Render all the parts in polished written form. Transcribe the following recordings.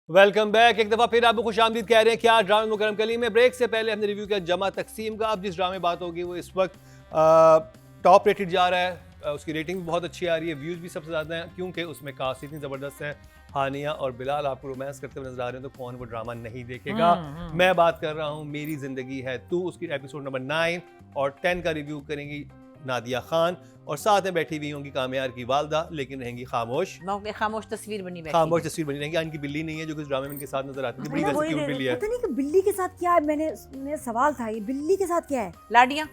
Welcome back. एक दफ़ा फिर आपको खुशामदीद कह रहे हैं क्या ड्रामे मुकरम कली में। ब्रेक से पहले हमने रिव्यू किया जमा तकसीम का। अब जिस ड्रामे बात होगी वो इस वक्त टॉप रेटेड जा रहा है। उसकी रेटिंग भी बहुत अच्छी आ रही है, व्यूज़ भी सबसे ज़्यादा हैं क्योंकि उसमें कास्ट इतनी ज़बरदस्त है। हानिया और बिलाल आपको रोमांस करते हुए नजर आ रहे हैं, तो कौन वो ड्रामा नहीं देखेगा। मैं बात कर रहा हूँ मेरी ज़िंदगी है तू, उसकी एपिसोड नंबर 9 और 10 का रिव्यू करेंगी नादिया खान, और साथ में बैठी हुई होंगी कामयार की वालदा, लेकिन रहेंगी खामोश। खामोश तस्वीर बनी बैठी खामोश तस्वीर बनी रहेंगी। इनकी बिल्ली नहीं है जो कि इस ड्रामे में इनके साथ नजर आती थी, बड़ी वैसी क्यूट बिल्ली है। पता नहीं कि बिल्ली के साथ क्या है। मेरा सवाल था ये बिल्ली के साथ क्या है लाडिया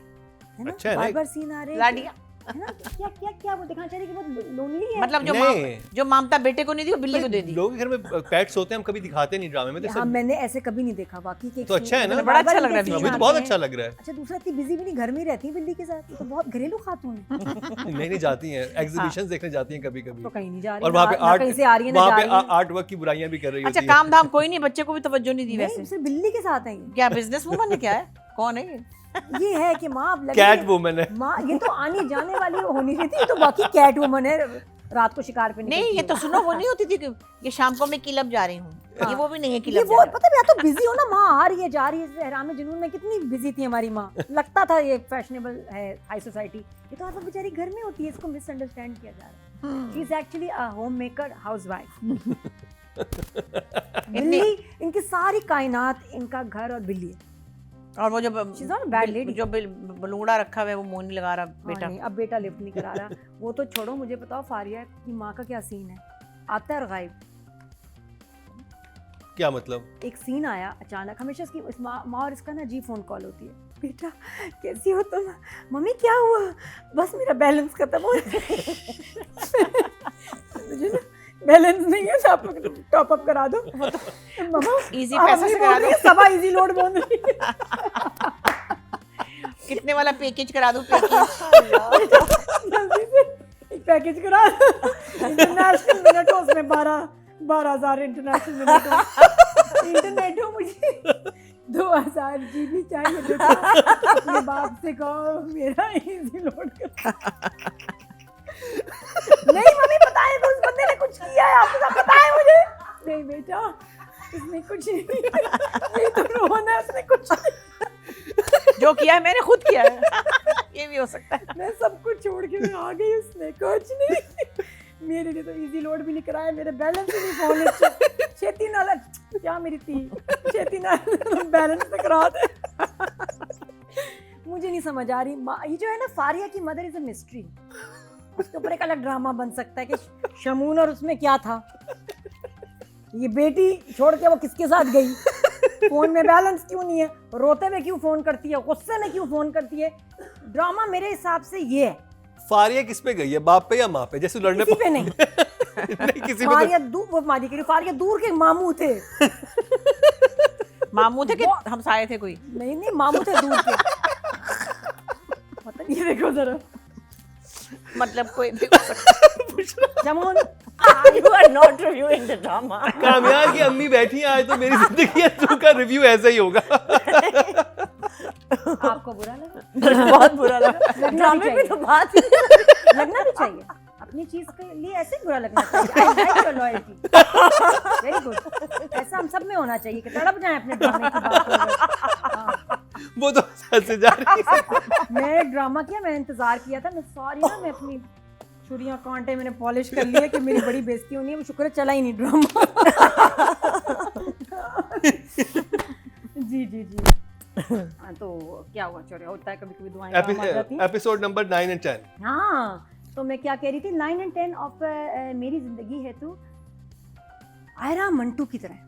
है ना? अच्छा है ना? बार-बार सीन आ रहे हैं लाडिया है ना? क्या क्या क्या वो दिखाना चाह रही है कि बहुत लोनली है। मतलब नहीं। जो ममता बेटे को नहीं दी वो बिल्ली को दे दी। लोगों के घर में पेट्स होते हैं, हम कभी दिखाते नहीं ड्रामे में, तो हाँ, सब मैंने ऐसे कभी नहीं देखा वाकई के। तो अच्छा है ना? बड़ा अच्छा लग रहा है अभी तो बहुत अच्छा लग रहा है। अच्छा, दूसरा इतनी बिजी भी नहीं, घर में ही रहती है बिल्ली के साथ, तो बहुत घरेलू खातून है। नहीं जाती हैं एग्जीबिशंस देखने जाती हैं कभी कभी, तो कहीं नहीं जा रही और वहाँ पे ना कहीं से आ रही है ना वहाँ जा पे रही है। आर्ट वर्क की बुराइयां भी कर रही अच्छा होती हैं। काम धाम कोई नहीं, बच्चे को भी तवज्जो नहीं दी। नहीं, वैसे सिर्फ बिल्ली के साथ है क्या बिजनेस वूमन है, क्या है, कौन है ये है कि माँ अब लगी कैट है- वुमन है। माँ ये तो आने जाने वाली होनी चाहिए थी, ये तो बाकी कैट वुमन है, रात को शिकार पे नहीं, निकलती ये है। तो सुनो वो नहीं होती थी कि ये शाम को मैं क्लब जा रही हूँ, ये वो भी नहीं है ये क्लब वो पता है, या तो बिजी हो ना, माँ आ रही है जा रही है, सहराम में जुनून में कितनी बिजी थी हमारी माँ। लगता था ये फैशनेबल है, हाई सोसाइटी। ये तो हर वक्त बेचारी घर में होती है, इसको मिसअंडरस्टैंड किया जा रहा है। She is actually a homemaker housewife. बिल्ली इनकी सारी कायनात, इनका घर और बिल्ली है। और वो जो She's not a bad lady. जो बलूंगड़ा रखा हुआ है वो मुंह नहीं लगा रहा बेटा। नहीं, अब बेटा लिफ्ट नहीं करा रहा। वो तो छोड़ो, मुझे बताओ फारिया की माँ का क्या सीन है। आता है और गायब। क्या मतलब? एक सीन आया अचानक, हमेशा इसकी इस माँ और इसका ना जी फोन कॉल होती है। बेटा कैसी हो तुम? मम्मी क्या हुआ? बस मेरा बैलेंस खत्म हो मुझे ना बैलेंस नहीं है, टॉप अप करा दो। मम्मा इजी पैसे से करा दो, सबा इजी लोड बोल रही है। कितने वाला पैकेज करा दूं, पैकेज जल्दी से एक पैकेज करा दो। इंटरनेशनल मिनट हो, उसमें 12,000 इंटरनेशनल मिनट हो। इंटरनेट हो, मुझे 2,000 GB चाहिए। बेटा अपने बाप से कहो मेरा इजी लोड कर। नहीं मम्मी पता है उस बंदे ने कुछ किया है, आपको सब पता है मुझे। नहीं बेटा इसने कुछ नहीं किया, ये तो रोहन है, उसने कुछ नहीं। जो किया है मैंने खुद किया है। ये भी हो सकता है। मैं सब कुछ छोड़ के मैं आ गई, उसने कुछ नहीं। मेरे लिए तो इजी लोड भी नहीं कराया, मेरे बैलेंस ही नहीं फोन छेती नाल क्या मेरी थी छेती नाल बैलेंस से करा दे। मुझे नहीं समझ आ रही ये जो है ना, फारिया की मदर इज अ मिस्ट्री। उसके ऊपर एक अलग ड्रामा बन सकता है कि शमून और उसमें क्या था, ये बेटी छोड़ के वो किसके साथ गई, फोन में बैलेंस क्यों नहीं है, रोते हुए क्यों फोन करती है, गुस्से में क्यों फोन करती है। ड्रामा मेरे हिसाब से ये है। फारिया किस पे गई है, बाप पे या माँ पे? जैसे लड़ने किसी पे नहीं। नहीं किसी पे फारिया वो मारी करी, फारिया दूर के मामू थे। मामू थे कि हमसाये थे कोई? नहीं मामू थे दूर के। पता नहीं, देखो जरा मतलब कोई भी हो सकता है। जमून You are not reviewing the drama. कामयार की अम्मी बैठी है आज, तो मेरी जिंदगी है तू का रिव्यू ऐसा ही होगा। आपको बुरा लगा? बहुत बुरा लगा। लगना भी ड्रामे में चाहिए। तो बात ही लगना भी चाहिए, अपनी चीज के लिए ऐसे ही बुरा लगना चाहिए। I like your loyalty. Very good. ऐसा हम सब में होना चाहिए कि तड़प जाए अपने ड्रामे की बात पर। हाँ। वो तो हंस से जा रही है। मैं ड्रामा किया, मैंने इंतजार किया था। मैं सॉरी ना, मैं अपनी छुरियां कांटे मैंने पॉलिश कर लिया कि मेरी बड़ी बेइज्जती होनी है। वो शुक्र है चला ही नहीं ड्रामा। जी जी जी। हाँ, तो क्या हुआ चोरे, होता है कभी कभी दुआएं काम आ जाती हैं। एपिसोड नंबर 9 और 10। हाँ, तो मैं क्या कह रही थी, 9 और 10 ऑफ मेरी जिंदगी है तू आयरा मंटू की तरह।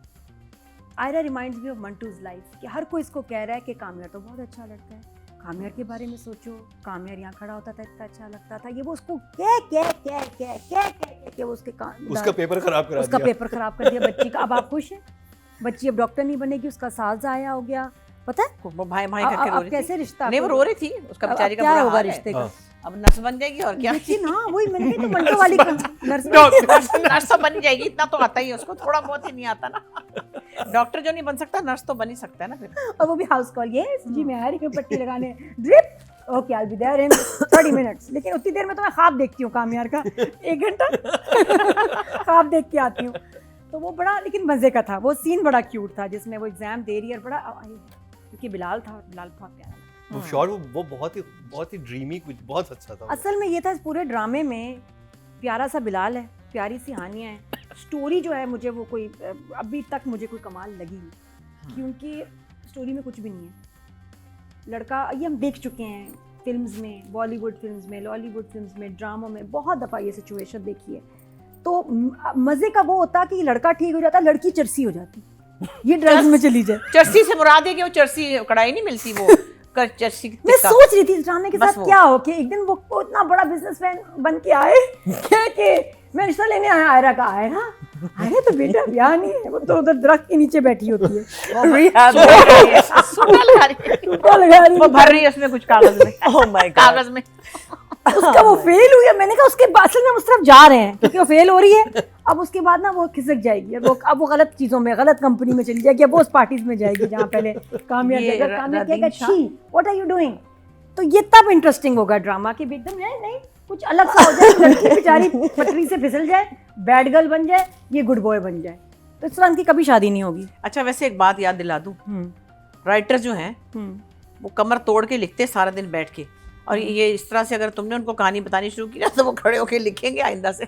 Aira reminds me of Mantu's life कि हर कोई इसको कह रहा है कि कामयार तो बहुत अच्छा लगता है, कामयार के बारे में सोचो, कामयार यहाँ खड़ा होता था इतना अच्छा लगता था। ये वो उसको क्या वो उसका पेपर खराब करा उसका दिया। पेपर खराब कर दिया बच्ची का। अब आप खुश हैं? बच्ची अब डॉक्टर नहीं बनेगी, उसका साल जाया हो गया। पता है वो भाई भाई करके रो अब रही कैसे थी। रिश्ता, नहीं वो रो रही थी, उसका बेचारी का क्या बुरा होगा हाल है। रिश्ते का। हाँ। अब नर्स बन जाएगी और क्या। लेकिन हाँ वही मैंने कही, तो मंटो वाली नर्स नर्स तो बन जाएगी, इतना तो आता ही है उसको, थोड़ा बहुत ही नहीं आता ना। डॉक्टर जो नहीं बन सकता नर्स तो बन ही सकता है ना फिर। और वो भी हाउस कॉल, यस जी मैं आ रही हूँ पट्टी लगाने, drip okay I will be there in 30 minutes. लेकिन उतनी देर में तो मैं ख्वाब देखती हूँ कामयार का, 1 घंटा ख्वाब देख के आती हूँ। तो वो बड़ा लेकिन मज़े का था, वो सीन बड़ा क्यूट था जिसमें वो एग्ज़ाम दे रही है और बड़ा क्योंकि बिलाल था, बिलाल बहुत प्यारा था। वो शॉट वो बहुत ही ड्रीमी, कुछ बहुत अच्छा था वो। असल में ये था इस पूरे ड्रामे में प्यारा सा बिलाल है, प्यारी सी हानिया है, स्टोरी जो है मुझे वो कोई अभी तक मुझे कोई कमाल लगी नहीं, क्योंकि स्टोरी में कुछ भी नहीं है। लड़का ये हम देख चुके हैं फिल्म्स में, बॉलीवुड फिल्म्स में, लॉलीवुड फिल्म्स में, ड्रामों में बहुत दफ़ा ये सिचुएशन देखी है। तो मज़े का वो होता कि लड़का ठीक हो जाता, लड़की चरसी हो जाती, ये ड्रग्स में चली जाए। चरसी से मुराद है कि वो चरसी कढ़ाई नहीं मिलती वो चरसी मैं सोच रही थी इस ड्रामे के साथ क्या हो कि एक दिन वो इतना बड़ा बिजनेसमैन बन के आए कि मैं रिश्ता लेने आया, आयरा का आयरा अरे तो बेटा ब्याह नहीं है, वो तो उधर दरख्त के नीचे बैठी होती है, वो भर रही है उसमें कुछ कागज में। ओह माय गॉड, कागज में उसका वो फेल हुई है। मैंने कहा उसके बाद असल में हम उस तरफ जा रहे हैं क्योंकि वो फेल हो रही है, अब उसके बाद ना वो खिसक जाएगी, अब वो गलत चीजों में, गलत कंपनी में चली जाएगी, अब वो उस पार्टीज में जाएगी जहाँ पहले कामयाब जाएगा। कामयाब कहेगा छी व्हाट आर यू डूइंग, तो ये तब इंटरेस्टिंग होगा ड्रामा कि एकदम नहीं कुछ अलग सा हो जाए, लड़की बेचारी पटरी से फिसल जाए, बैड गर्ल बन जाए, ये गुड बॉय बन जाए, तो इस तरह की कभी शादी नहीं होगी। अच्छा वैसे एक बात याद दिला दूं, राइटर जो हैं वो कमर तोड़ के लिखते हैं सारा दिन बैठ के, और ये इस तरह से अगर तुमने उनको कहानी बतानी शुरू की ना तो वो खड़े होके लिखेंगे आइंदा से।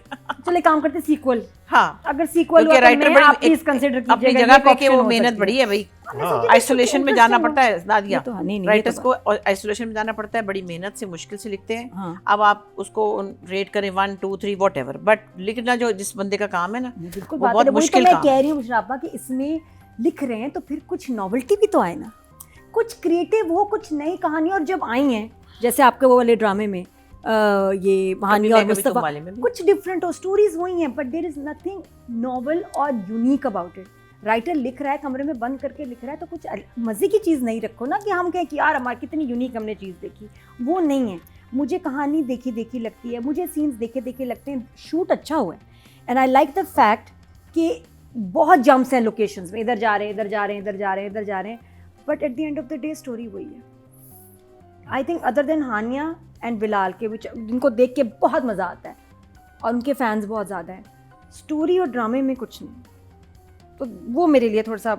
चले काम करते सीक्वल, हाँ अगर सीक्वल क्योंकि राइटर बड़ी आप प्लीज कंसीडर कीजिएगा अपनी जगह पे कि वो मेहनत बड़ी है भाई, आइसोलेशन में जाना पड़ता है नादिया, राइटर्स को आइसोलेशन में जाना पड़ता है, बड़ी मेहनत से मुश्किल से लिखते हैं। अब आप उसको रेट करें 1 2 3 व्हाटएवर, बट लिखना जो जिस बंदे का काम है ना वो बहुत मुश्किल काम है। मैं कह रही हूँ मुशर्रफा कि इसमें लिख रहे हैं तो फिर कुछ नॉवेल्टी भी तो आए ना, कुछ क्रिएटिव हो, कुछ नई कहानी। और जब आई हैं जैसे आपके वो वाले ड्रामे में ये हानिया और मुस्तफा, कुछ डिफरेंट हो, स्टोरीज हुई हैं, but there is nothing novel और यूनिक अबाउट इट। राइटर लिख रहा है, कमरे में बंद करके लिख रहा है, तो कुछ मज़े की चीज़ नहीं रखो ना कि हम कहें कि यार हमारी कितनी यूनिक हमने चीज़ देखी, वो नहीं है। मुझे कहानी देखी देखी लगती है, मुझे सीन्स देखे देखे लगते हैं, शूट अच्छा हुआ है, and I like the fact कि बहुत जम्प्स हैं लोकेशंस में, इधर जा रहे हैं, इधर जा रहे हैं, इधर जा रहे हैं, इधर जा रहे हैं, but at the end of the day story वही है। I think other than Hania and Bilal के जिनको देख के बहुत मज़ा आता है और उनके फैंस बहुत ज़्यादा हैं, स्टोरी और ड्रामे में कुछ नहीं, तो वो मेरे लिए थोड़ा सा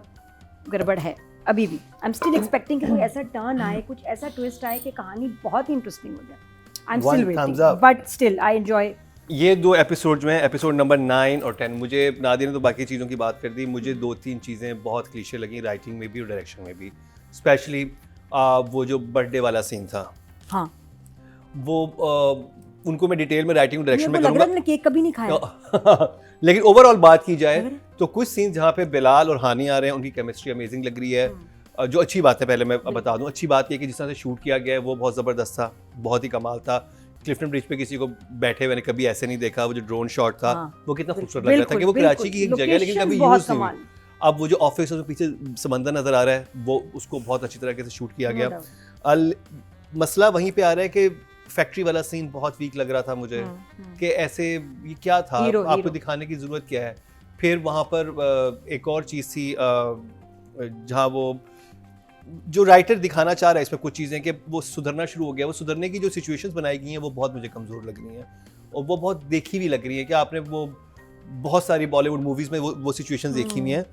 गड़बड़ है अभी भी। आई एम स्टिल एक्सपेक्टिंग कि कोई ऐसा टर्न आए, कुछ ऐसा ट्विस्ट आए कि कहानी बहुत ही इंटरेस्टिंग हो जाए। I am still waiting, but still I enjoy. ये 2 एपिसोड में एपिसोड नंबर 9 और 10, मुझे नादिया ने तो बाकी चीज़ों की बात कर दी, मुझे 2-3 चीज़ें बहुत क्लीशे लगी, राइटिंग में भी और डायरेक्शन में भी। स्पेशली वो जो बर्थडे वाला सीन था, हाँ वो उनको मैं डिटेल में राइटिंग डायरेक्शन में करूँगा, मैंने केक कभी नहीं खाया। लेकिन ओवरऑल बात की जाए तो कुछ सीन जहाँ पे बिलाल और हानी आ रहे हैं, उनकी केमिस्ट्री अमेजिंग लग रही है। जो अच्छी बात है, पहले मैं बता दूं, अच्छी बात ये कि जिस तरह से शूट किया गया है वो बहुत ज़बरदस्त था, बहुत ही कमाल था। क्लिफ्टन ब्रिज पे किसी को बैठे हुए कभी ऐसे नहीं देखा, वो जो ड्रोन शॉट था वो कितना खूबसूरत लग रहा था कि वो कराची की एक जगह है लेकिन कभी यूज नहीं हुई। अब वो जो ऑफिस है पीछे समंदर नजर आ रहा है, वो उसको बहुत अच्छी तरीके से शूट किया गया। मसला वहीं पे आ रहा है कि फैक्ट्री वाला सीन बहुत वीक लग रहा था मुझे कि ऐसे ये क्या था, आपको दिखाने की ज़रूरत क्या है। फिर वहाँ पर एक और चीज़ थी जहाँ वो जो राइटर दिखाना चाह रहा है इसमें कुछ चीज़ें कि वो सुधरना शुरू हो गया, वो सुधरने की जो सिचुएशंस बनाई गई हैं वो बहुत मुझे कमज़ोर लग रही हैं और वो बहुत देखी भी लग रही है कि आपने वो बहुत सारी बॉलीवुड मूवीज़ में वो सिचुएशंस देखी हुई हैं,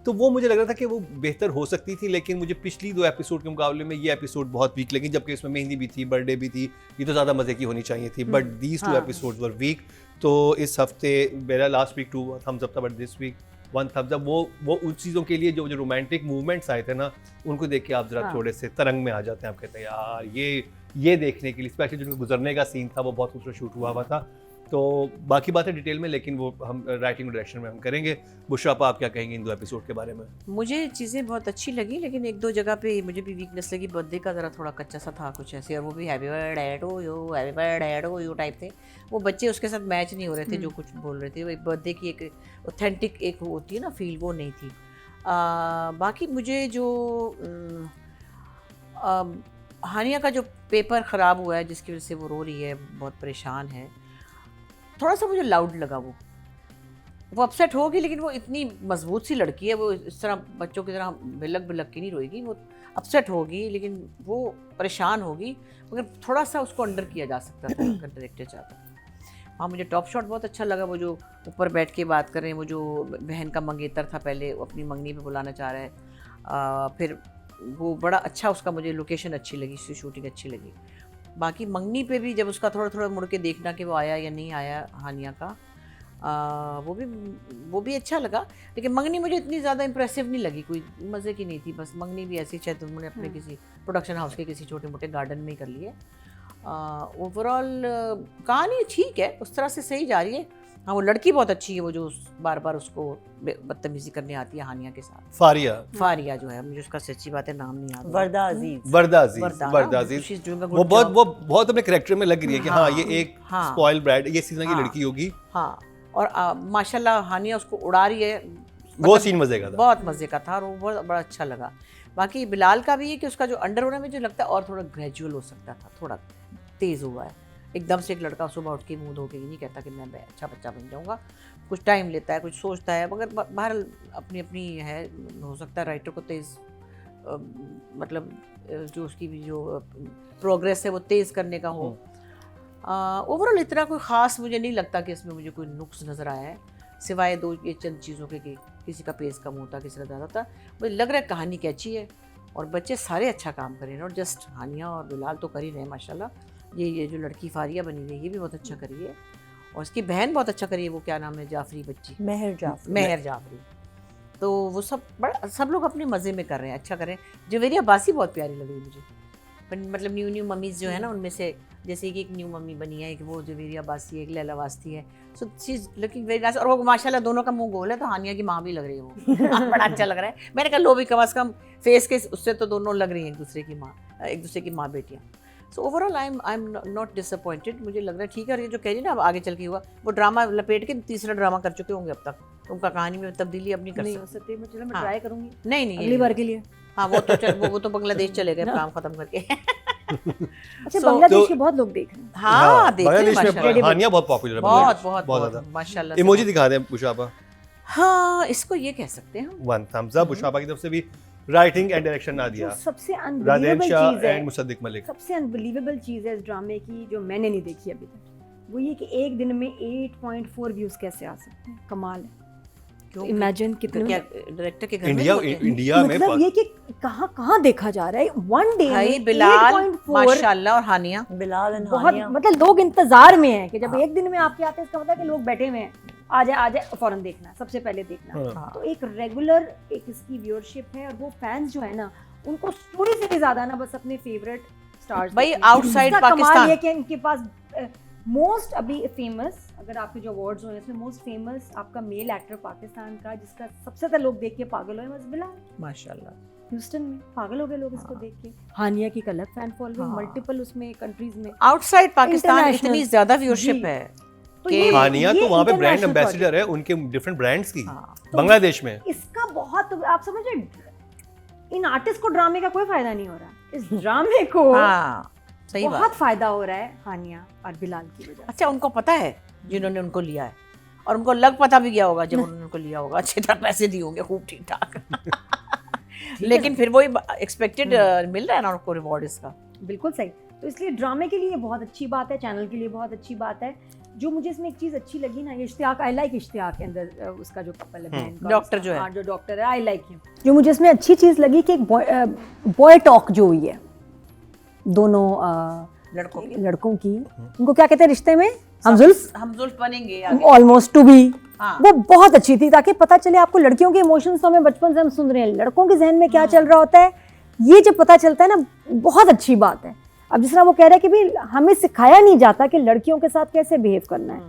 तो वो मुझे लग रहा था कि वो बेहतर हो सकती थी। लेकिन मुझे पिछली 2 एपिसोड के मुकाबले में ये एपिसोड बहुत वीक लगी, जबकि इसमें मेहंदी भी थी, बर्थडे भी थी, ये तो ज़्यादा मज़े की होनी चाहिए थी, but these 2 episodes were weak. तो इस हफ्ते मेरा लास्ट वीक 2 थम्स अप था, but this week 1 thumbs up. वो उन चीज़ों के लिए जो रोमांटिक मूवमेंट्स आए थे ना, उनको देख के आप जरा थोड़े से तरंग में आ जाते हैं, आप कहते हैं यार ये देखने के लिए, स्पेशली जो गुजरने का सीन था वो बहुत खूबसूरत शूट हुआ था। तो बाकी बातें डिटेल में, लेकिन वो हम राइटिंग डायरेक्शन में हम करेंगे। बुशरा आप क्या कहेंगे इन 2 एपिसोड के बारे में? मुझे चीज़ें बहुत अच्छी लगी, लेकिन 1-2 जगह पे मुझे भी वीकनेस लगी। बर्थडे का ज़रा थोड़ा कच्चा सा था कुछ ऐसे, और वो भी happy birthday to you, happy birthday to you type थे। वो बच्चे उसके साथ मैच नहीं हो रहे थे जो कुछ बोल रहे थे। वो बर्थडे की एक ऑथेंटिक एक होती है ना फील, वो नहीं थी। बाकी मुझे जो हानिया का जो पेपर ख़राब हुआ है जिसकी वजह से वो रो रही है, बहुत परेशान है, थोड़ा सा मुझे लाउड लगा। वो अपसेट होगी, लेकिन वो इतनी मजबूत सी लड़की है, वो इस तरह बच्चों की तरह बिलक की नहीं रोएगी। वो अपसेट होगी लेकिन वो परेशान होगी, मगर थोड़ा सा उसको अंडर किया जा सकता था अगर डायरेक्टर चाहता। हाँ, मुझे टॉप शॉट बहुत अच्छा लगा, वो जो ऊपर बैठ के बात कर रहे हैं, वो जो बहन का मंगेतर था पहले, वो अपनी मंगनी पे बुलाना चाह रहा है। फिर वो बड़ा अच्छा, उसका मुझे लोकेशन अच्छी लगी, उसकी शूटिंग अच्छी लगी। बाकी मंगनी पे भी जब उसका थोड़ा थोड़ा मुड़ के देखना कि वो आया या नहीं आया हानिया का, वो भी अच्छा लगा। लेकिन मंगनी मुझे इतनी ज़्यादा इंप्रेसिव नहीं लगी, कोई मज़े की नहीं थी। बस मंगनी भी ऐसी, शायद उन्होंने अपने किसी प्रोडक्शन हाउस के किसी छोटे मोटे गार्डन में ही कर लिए। ओवरऑल कहानी ठीक है, उस तरह से सही जा रही है। हाँ, वो लड़की बहुत अच्छी है, वो जो बार बार उसको बदतमीजी करने आती है हानिया के साथ, फारिया जो है, मुझे उसका सच्ची बात है नाम नहीं याद। वर्दा अजीज, वर्दा अजीज वो बहुत अपने कैरेक्टर में लग रही है कि हाँ ये एक स्पॉइल ब्राट, ये सीजन की लड़की होगी। हाँ, और माशाल्लाह हानिया उसको उड़ा रही है, वो सीन मजे का था, बहुत मजे का था, और वो बहुत बड़ा अच्छा लगा। बाकी बिलाल का भी है कि उसका जो अंडर होना मुझे लगता है और थोड़ा ग्रेजुअल हो सकता था, थोड़ा तेज हुआ है। एकदम से एक लड़का सुबह उठ के मुंह धो के नहीं कहता कि मैं अच्छा बच्चा बन जाऊंगा, कुछ टाइम लेता है, कुछ सोचता है, मगर बहरहाल अपनी अपनी है, हो सकता है राइटर को तेज मतलब जो उसकी भी जो प्रोग्रेस है वो तेज करने का हो। ओवरऑल इतना कोई ख़ास मुझे नहीं लगता कि इसमें मुझे कोई नुक्स नज़र आया है, सिवाय दो ये चंद चीज़ों के कि किसी का पेस कम होता, किसी का ज़्यादा था। मुझे लग रहा है कहानी कैची है और बच्चे सारे अच्छा काम कर रहे हैं, नॉट जस्ट हानिया और बिलाल तो कर ही रहे हैं माशाल्लाह। ये जो लड़की फारिया बनी हुई है ये भी बहुत अच्छा करी है, और उसकी बहन बहुत अच्छा करी है, वो क्या नाम है, जाफरी बच्ची, महर जाफरी। तो वो सब लोग अपने मज़े में कर रहे हैं, अच्छा कर रहे हैं। जवेरिया बासी बहुत प्यारी लगी मुझे, मतलब न्यू मम्मीज़ जो है ना उनमें से, जैसे कि एक न्यू मम्मी बनी है, एक वो जवेरिया बासी है, एक लैला वास्ती है, so she is looking very nice. और वो माशाल्लाह दोनों का मुंह गोल है, तो हानिया की माँ भी लग रही है वो बड़ा अच्छा लग रहा है। मैंने कहा लो भी कम अज़ कम फेस के उससे तो दोनों लग रही हैं एक दूसरे की माँ बेटियाँ। So overall I am not disappointed, मुझे लग रहा है ठीक है। और ये जो कह रही है ना अब आगे चल के हुआ, वो ड्रामा लपेट के तीसरा ड्रामा कर चुके होंगे अब तक, उनका कहानी में तबदीली अब नहीं कर सकते। मैं ट्राई करूंगी, नहीं अगली बार के लिए। हाँ, वो तो बांग्लादेश चले गए काम खत्म करके। अच्छा, बांग्लादेश के बहुत लोग देख रहे हैं। हाँ, देख रहे हैं, हानिया बहुत पॉपुलर है, बहुत ज्यादा माशाल्लाह। इमोजी दिखा दें बुशाबा। हाँ, इसको ये कह सकते हैं, 1 thumbs up बुशाबा की तरफ से भी। राइटिंग एंड डायरेक्शन ना दिया, सबसे अनबिलीवेबल चीज है, मुसद्दिक मलिक, सबसे अनबिलीवेबल चीज है इस ड्रामे की जो मैंने नहीं देखी अभी तक, वो ये कि एक दिन में 8.4 व्यूज कैसे आ सकते हैं। कमाल है। तो इमेजिन कितने डायरेक्टर के घर इंडिया में मतलब ये कि कहाँ देखा जा रहा है वन डे में। बिलाल माशाल्लाह और हानिया, बिलाल बहुत मतलब लोग इंतजार में हैं कि जब एक दिन में आपके आते हैं, इसका मतलब है कि लोग बैठे हुए हैं, आ जाए फौरन देखना, सबसे पहले देखना। तो एक रेगुलर एक इसकी व्यूअरशिप है, और वो फैंस जो है ना उनको स्टोरी से भी ज्यादा ना बस अपने फेवरेट स्टार्स भाई आउटसाइड पाकिस्तान ये कि इनके पास मोस्ट अभी फेमस, अगर आपके जो अवार्ड्स हुए इसमें मोस्ट फेमस आपका मेल एक्टर पाकिस्तान का जिसका सबसे ज्यादा लोग देख के पागल हुए, बस बिलाल माशाल्लाह। ह्यूस्टन में पागल हो गए लोग इसको देख के। हानिया की अलग फैन फॉलोइंग मल्टीपल उसमें कंट्रीज में, आउटसाइड पाकिस्तान इतनी ज्यादा व्यूअरशिप है। हानिया तो वहाँ पे ब्रांड एम्बेसडर है उनके डिफरेंट ब्रांड्स की बांग्लादेश में। इसका बहुत आप समझे, इन आर्टिस्ट को ड्रामे का कोई फायदा नहीं हो रहा, इस ड्रामे को सही बहुत फायदा हो रहा है हानिया और बिलाल की वजह। अच्छा, उनको पता है जिन्होंने उनको लिया है, और उनको लग पता भी गया होगा जब उन्होंने उनको लिया होगा, अच्छी तरह पैसे दिए होंगे खूब ठीक ठाक। लेकिन फिर वही एक्सपेक्टेड मिल रहा है ना उनको रिवॉर्ड इसका। बिल्कुल सही। तो इसलिए ड्रामे के लिए बहुत अच्छी बात है, चैनल के लिए बहुत अच्छी बात है। जो मुझे इसमें एक चीज़ अच्छी लगी ना, ये इश्तियाक, आई लाइक इश्तियाक के अंदर उसका जो कपल है, डॉक्टर जो है, जो डॉक्टर है, आई लाइक हिम। जो मुझे इसमें अच्छी चीज़ लगी कि एक बॉय टॉक जो हुई है दोनों लड़कों की, उनको क्या कहते हैं रिश्ते में, हम जुल्फ बनेंगे, ऑलमोस्ट टू बी, वो बहुत अच्छी थी, ताकि पता चले आपको लड़कियों के इमोशंस तो हमें बचपन से हम सुन रहे हैं, लड़कों के जहन में क्या चल रहा होता है, ये जब पता चलता है ना, बहुत अच्छी बात है। अब जिस तरह वो कह रहे हैं कि भी हमें सिखाया नहीं जाता कि लड़कियों के साथ कैसे बिहेव करना है,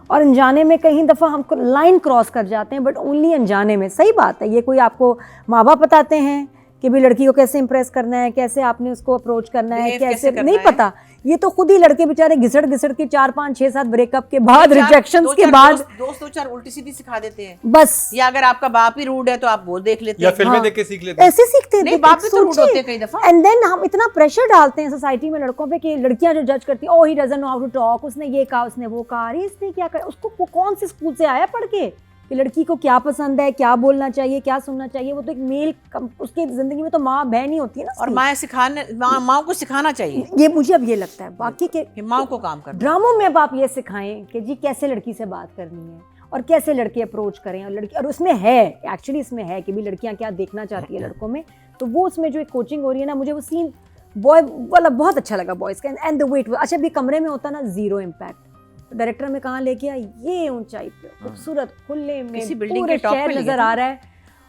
और अनजाने में कई दफ़ा हमको लाइन क्रॉस कर जाते हैं, बट ओनली अनजाने में। सही बात है, ये कोई आपको माँ बाप बताते हैं कि भी लड़की को कैसे इंप्रेस करना है, कैसे आपने उसको अप्रोच करना है, कैसे नहीं पता। ये तो खुद ही लड़के बेचारे घिसड़ के 4 5 6 7 ब्रेकअप के बाद, रिजेक्शंस के बाद दोस्त 2 4 उल्टी सीधी सिखा देते हैं बस। या अगर आपका बाप ही रूड है तो आप वो देख लेते हैं, या फिल्में देख के सीख लेते हैं, ऐसे सीखते हैं। नहीं, बाप भी तो रूड होते हैं कई दफा। एंड देन हम इतना प्रेशर डालते हैं सोसाइटी में लड़कों पे कि लड़कियां जो जज करती हैं, oh he doesn't know how to talk, उसने ये कहा, उसने वो कहा, अरे इसने क्या कहा, उसको कौन से स्कूल से आया पढ़ के, कि लड़की को क्या पसंद है, क्या बोलना चाहिए, क्या सुनना चाहिए। वो तो एक मेल उसकी ज़िंदगी में तो माँ बहन ही होती है ना। और माँ को सिखाना चाहिए, ये मुझे अब ये लगता है। बाकी के कि माँ को काम करना। ड्रामों में अब आप ये सिखाएं कि जी कैसे लड़की से बात करनी है और कैसे लड़के अप्रोच करें, और लड़की, और उसमें है एक्चुअली इसमें है कि भी लड़कियां क्या देखना चाहती है लड़कों में। तो वो उसमें जो एक कोचिंग हो रही है ना, मुझे वो सीन बॉय वाला बहुत अच्छा लगा, बॉयज़ का। एंड द वेट, अच्छा भी कमरे में होता ना, जीरो इम्पैक्ट। डायरेक्टर में कहाँ लेके आया, ये ऊंचाई पे खूबसूरत खुले में किसी बिल्डिंग पूरे के टॉप शहर पे नजर आ रहा है,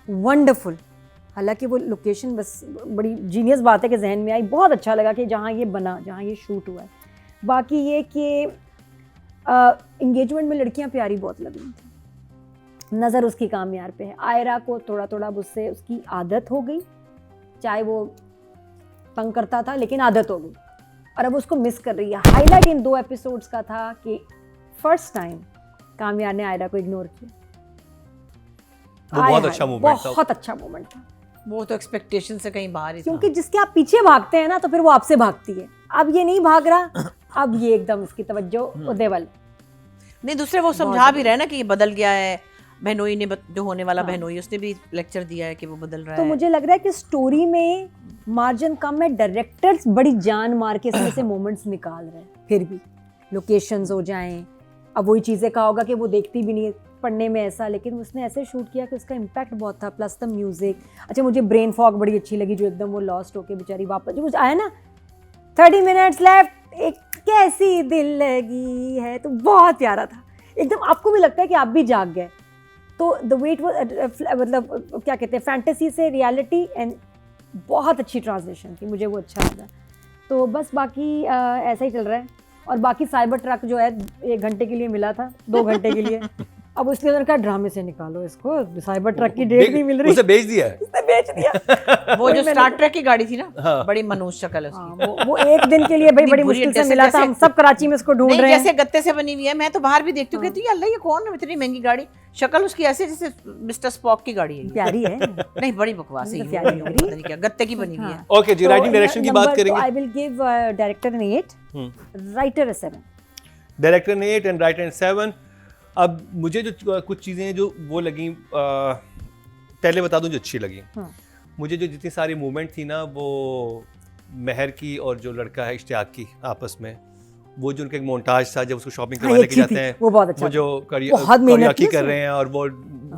वंडरफुल। हालांकि वो लोकेशन बस बड़ी जीनियस बात है कि जहन में आई, बहुत अच्छा लगा कि जहाँ ये बना, जहाँ ये शूट हुआ है। बाकी ये कि इंगेजमेंट में लड़कियां प्यारी बहुत लग रही थी, नज़र उसकी कामयार पे है। आयरा को थोड़ा थोड़ा उससे उसकी आदत हो गई, चाहे वो तंग करता था लेकिन आदत हो गई, और अब उसको मिस कर रही है। हाईलाइट इन 2 एपिसोड्स का था कि फर्स्ट टाइम कामयार ने आयरा को इग्नोर किया। वो बहुत अच्छा मूवमेंट था, बहुत अच्छा मूवमेंट था। वो तो एक्सपेक्टेशन से कहीं बाहर ही था। क्योंकि जिसके आप पीछे भागते हैं ना, तो फिर वो आपसे भागती है। अब ये नहीं भाग रहा, अब ये एकदम इसकी तवज्जो उदेवल। नहीं, दूसरे वो समझा भी रहे ना कि ये बदल गया है। बहनोई ने जो होने वाला बहनोई, उसने भी लेक्चर दिया है कि वो बदल रहा है। तो मुझे लग रहा है कि स्टोरी में मार्जिन कम है, डायरेक्टर्स बड़ी जान मार के इसमें से मोमेंट्स निकाल रहे हैं। फिर भी लोकेशंस हो जाएं, अब वही चीज़ें कहा होगा कि वो देखती भी नहीं है पढ़ने में ऐसा, लेकिन उसने ऐसे शूट किया कि उसका इम्पैक्ट बहुत था। Plus the music. अच्छा, मुझे ब्रेन फॉग बड़ी अच्छी लगी, जो एकदम वो लॉस्ट होके बेचारी वापस जो मुझे आया ना, 30 मिनट्स लेफ्ट, एक कैसी दिल लगी है, तो बहुत प्यारा था एकदम। आपको भी लगता है कि आप भी जाग गए। तो द वेट वो मतलब क्या कहते हैं, फैंटेसी से रियलिटी, एंड बहुत अच्छी ट्रांसलेशन थी, मुझे वो अच्छा लगा। तो बस बाकी ऐसा ही चल रहा है। और बाकी साइबर ट्रक जो है 1 घंटे के लिए मिला था, 2 घंटे के लिए, अब उसके अंदर का ड्रामे से निकालो इसको। साइबर ट्रक की डेट नहीं मिल रही, उसे बेच दिया है, उसने बेच दिया। वो जो स्टार ट्रेक की गाड़ी थी ना, हाँ। बड़ी मनोज शक्ल है उसकी। वो 1 दिन के लिए भाई बड़ी मुश्किल से मिला था। हम सब कराची में इसको ढूंढ रहे हैं। जैसे गत्ते से बनी हुई है। मैं तो बाहर भी देखती हूँ, कहती हूँ अल्लाह ये कौन है, इतनी महंगी गाड़ी। शक्ल उसकी ऐसे जैसे मिस्टर स्पॉक की गाड़ी है ये। प्यारी है, नहीं, बड़ी बकवास है ये, प्यारी पता नहीं क्या गत्ते की बनी हुई है। ओके जी, राइटिंग डायरेक्शन की बात करेंगे। आई विल गिव डायरेक्टर ने 8, राइटर 7। डायरेक्टर ने 8 एंड राइटर ने 7। अब मुझे जो कुछ चीज़ें जो वो लगी, पहले बता दूं जो अच्छी लगी। मुझे जो जितनी सारी मूवमेंट थी ना, वो महर की और जो लड़का है इश्तियाक की आपस में, वो जो उनका एक मोन्टाज था जब उसको शॉपिंग करवाने के जाते हैं, वो बहुत अच्छा, वो जो करियाकी कर रहे हैं और वो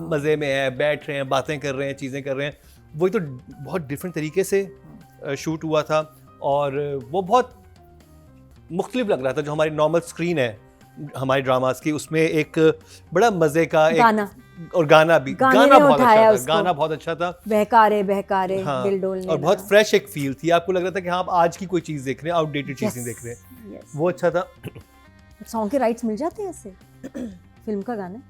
मज़े में है, बैठ रहे हैं, बातें कर रहे हैं, चीज़ें कर रहे हैं, वो तो बहुत डिफरेंट तरीके से शूट हुआ था। और वो बहुत मुख्तलिफ लग रहा था। जो हमारी नॉर्मल स्क्रीन है हमारी ड्रामास की, उसमें एक बड़ा मजे का गाना, और गाना भी, गाना बहुत अच्छा था, गाना बहुत अच्छा था, बहकारे बहकारे हाँ, दिल डोलने, और बहुत फ्रेश एक फील थी। आपको लग रहा था कि हाँ आप आज की कोई चीज़ देख रहे हैं, आउटडेटेड चीज़ नहीं देख रहे हैं। वो अच्छा था। सॉन्ग के राइट्स मिल जाते हैं ऐसे, फिल्म का गाना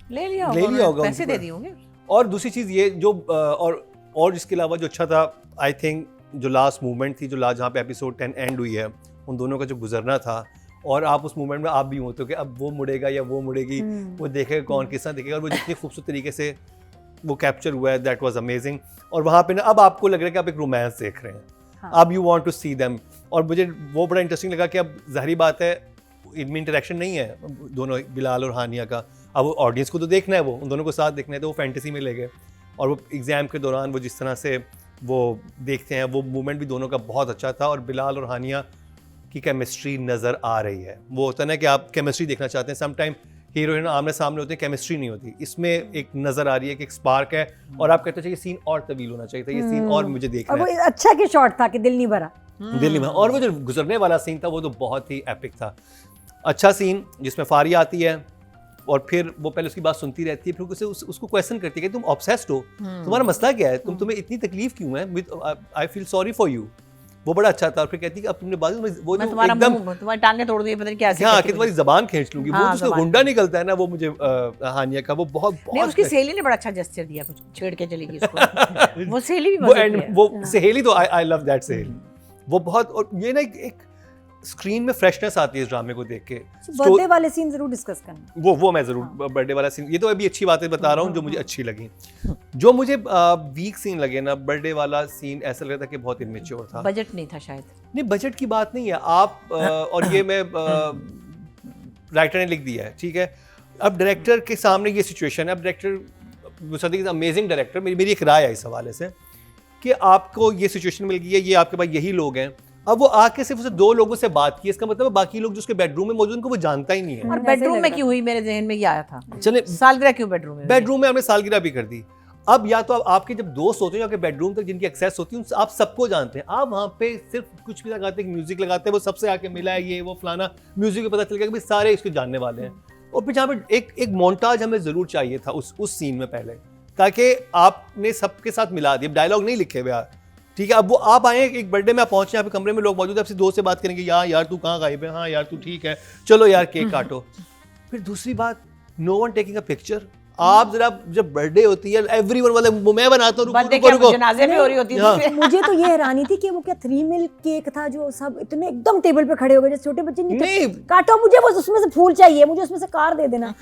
ले लिया होगा, पैसे दे दिए होंगे। और दूसरी चीज़ ये जो और इसके अलावा जो अच्छा था, आई थिंक जो लास्ट मूवमेंट थी, जो लास्ट जहाँ पे एपिसोड 10 एंड हुई है, उन दोनों का जो गुजरना था, और आप उस मूवमेंट में आप भी होते हो कि अब वो मुड़ेगा या वो मुड़ेगी, वो देखेगा कौन किस तरह देखेगा, और वो जितनी खूबसूरत तरीके से वो कैप्चर हुआ है, दैट वाज अमेजिंग। और वहाँ पे ना अब आपको लग रहा है कि आप एक रोमांस देख रहे हैं, अब you want to see them. और मुझे वो बड़ा इंटरेस्टिंग लगा कि अब ज़ाहिर बात है इनमें इंटरेक्शन नहीं है दोनों, बिलाल और हानिया का। अब वो ऑडियंस को तो देखना है, वो उन दोनों को साथ देखना है, तो वो फैंटेसी में ले गए। और वो एग्ज़ाम के दौरान वो जिस तरह से वो देखते हैं, वो मूवमेंट भी दोनों का बहुत अच्छा था। और बिलाल और हानिया की केमिस्ट्री नज़र आ रही है। वो होता है ना कि आप केमिस्ट्री देखना चाहते हैं, सम टाइम हीरो हीरोइन आमने सामने होते हैं, केमिस्ट्री नहीं होती। इसमें एक नज़र आ रही है कि एक स्पार्क है, और आप कहते हो ये सीन और तवील होना चाहिए था, ये सीन और मुझे देखना है। और वो अच्छा कि शॉट था कि दिल नहीं भरा, दिल्ली में। और वो जो गुजरने वाला सीन था वो तो बहुत ही एपिक था। अच्छा सीन जिसमें फारिया आती है और फिर वो पहले उसकी बात सुनती रहती है, फिर उसे उसको क्वेश्चन करती है कि तुम ऑब्सेस्ड हो, तुम्हारा मसला क्या है, तुम्हें इतनी तकलीफ क्यों है, I feel sorry for you. वो बड़ा अच्छा था। और फिर कहती है कि अब तुमने बात वो जो एकदम तुम्हारी टांगें तोड़ दी, पता नहीं क्या, हाँ कि तुम्हारी जबान खींच लूंगी, वो जो गुंडा निकलता है ना, वो मुझे हानिया का वो बहुत नहीं, उसकी सहेली ने बड़ा अच्छा जेस्चर दिया, कुछ छेड़ के चलेगी उसको। वो सहेली भी वो सहेली तो आई लव दैट सहेली, वो बहुत। और ये ना एक स्क्रीन में फ्रेशनेस आती है इस ड्रामे को देख के। बर्थडे वाले सीन जरूर डिस्कस करना, वो मैं जरूर, बर्थडे वाला सीन, ये तो अभी अच्छी बातें बता रहा हूँ जो मुझे अच्छी लगी। जो मुझे वीक सीन लगे ना, बर्थडे वाला सीन ऐसा लगा था कि बहुत इमेच्योर था, बजट नहीं था शायद। नहीं, बजट की बात नहीं है आप और ये मैं राइटर ने लिख दिया है, ठीक है। अब डायरेक्टर के सामने ये सिचुएशन है, अब director Mossadegh is amazing director, मेरी एक राय है इस हवाले से कि आपको ये सिचुएशन मिल गई है, ये आपके पास यही लोग हैं, अब वो आके सिर्फ उसे 2 लोगों से बात की, इसका मतलब बाकी लोग जो उसके बेडरूम में मौजूद उनको वो जानता ही नहीं है। और बेडरूम में क्यों हुई, मेरे जहन में ये आया था, चले सालगिरह क्यों बेडरूम में? बेडरूम में हमने सालगिरह भी कर दी। अब या तो आपके जब दोस्त होते हैं आपके बेडरूम तक जिनकी एक्सेस होती है आप सबको जानते हैं, आप वहाँ पे सिर्फ कुछ भी लगाते हैं, म्यूजिक लगाते हैं, वो सबसे आके मिला है ये वो फलाना, म्यूजिक में पता चल गया कि भाई सारे इसको जानने वाले हैं। और फिर जहाँ पे एक मोन्टाज हमें जरूर चाहिए था उस सीन में पहले, ताकि आपने सबके साथ मिला दिया, डायलॉग नहीं लिखे हुए, ठीक है। अब वो आप आए एक बर्थडे में, आप पहुंचे, यहाँ पे कमरे में लोग मौजूद है, आपसे दोस्त से बात करेंगे, यार तू कहाँ गायब है, हाँ यार तू ठीक है, चलो यार केक काटो। फिर दूसरी बात, no one taking a picture. आप जरा जब बर्थडे होती है एवरीवन वाले मैं बनाता हूँ, रुको जनाजे में हो रही होती है। मुझे तो ये हैरानी थी कि वो क्या 3 मिल्क केक था जो सब इतने एकदम टेबल पे खड़े हो गए जैसे छोटे बच्चे नहीं काटो, मुझे वो उसमें से फूल चाहिए, मुझे उसमें से कार दे देना।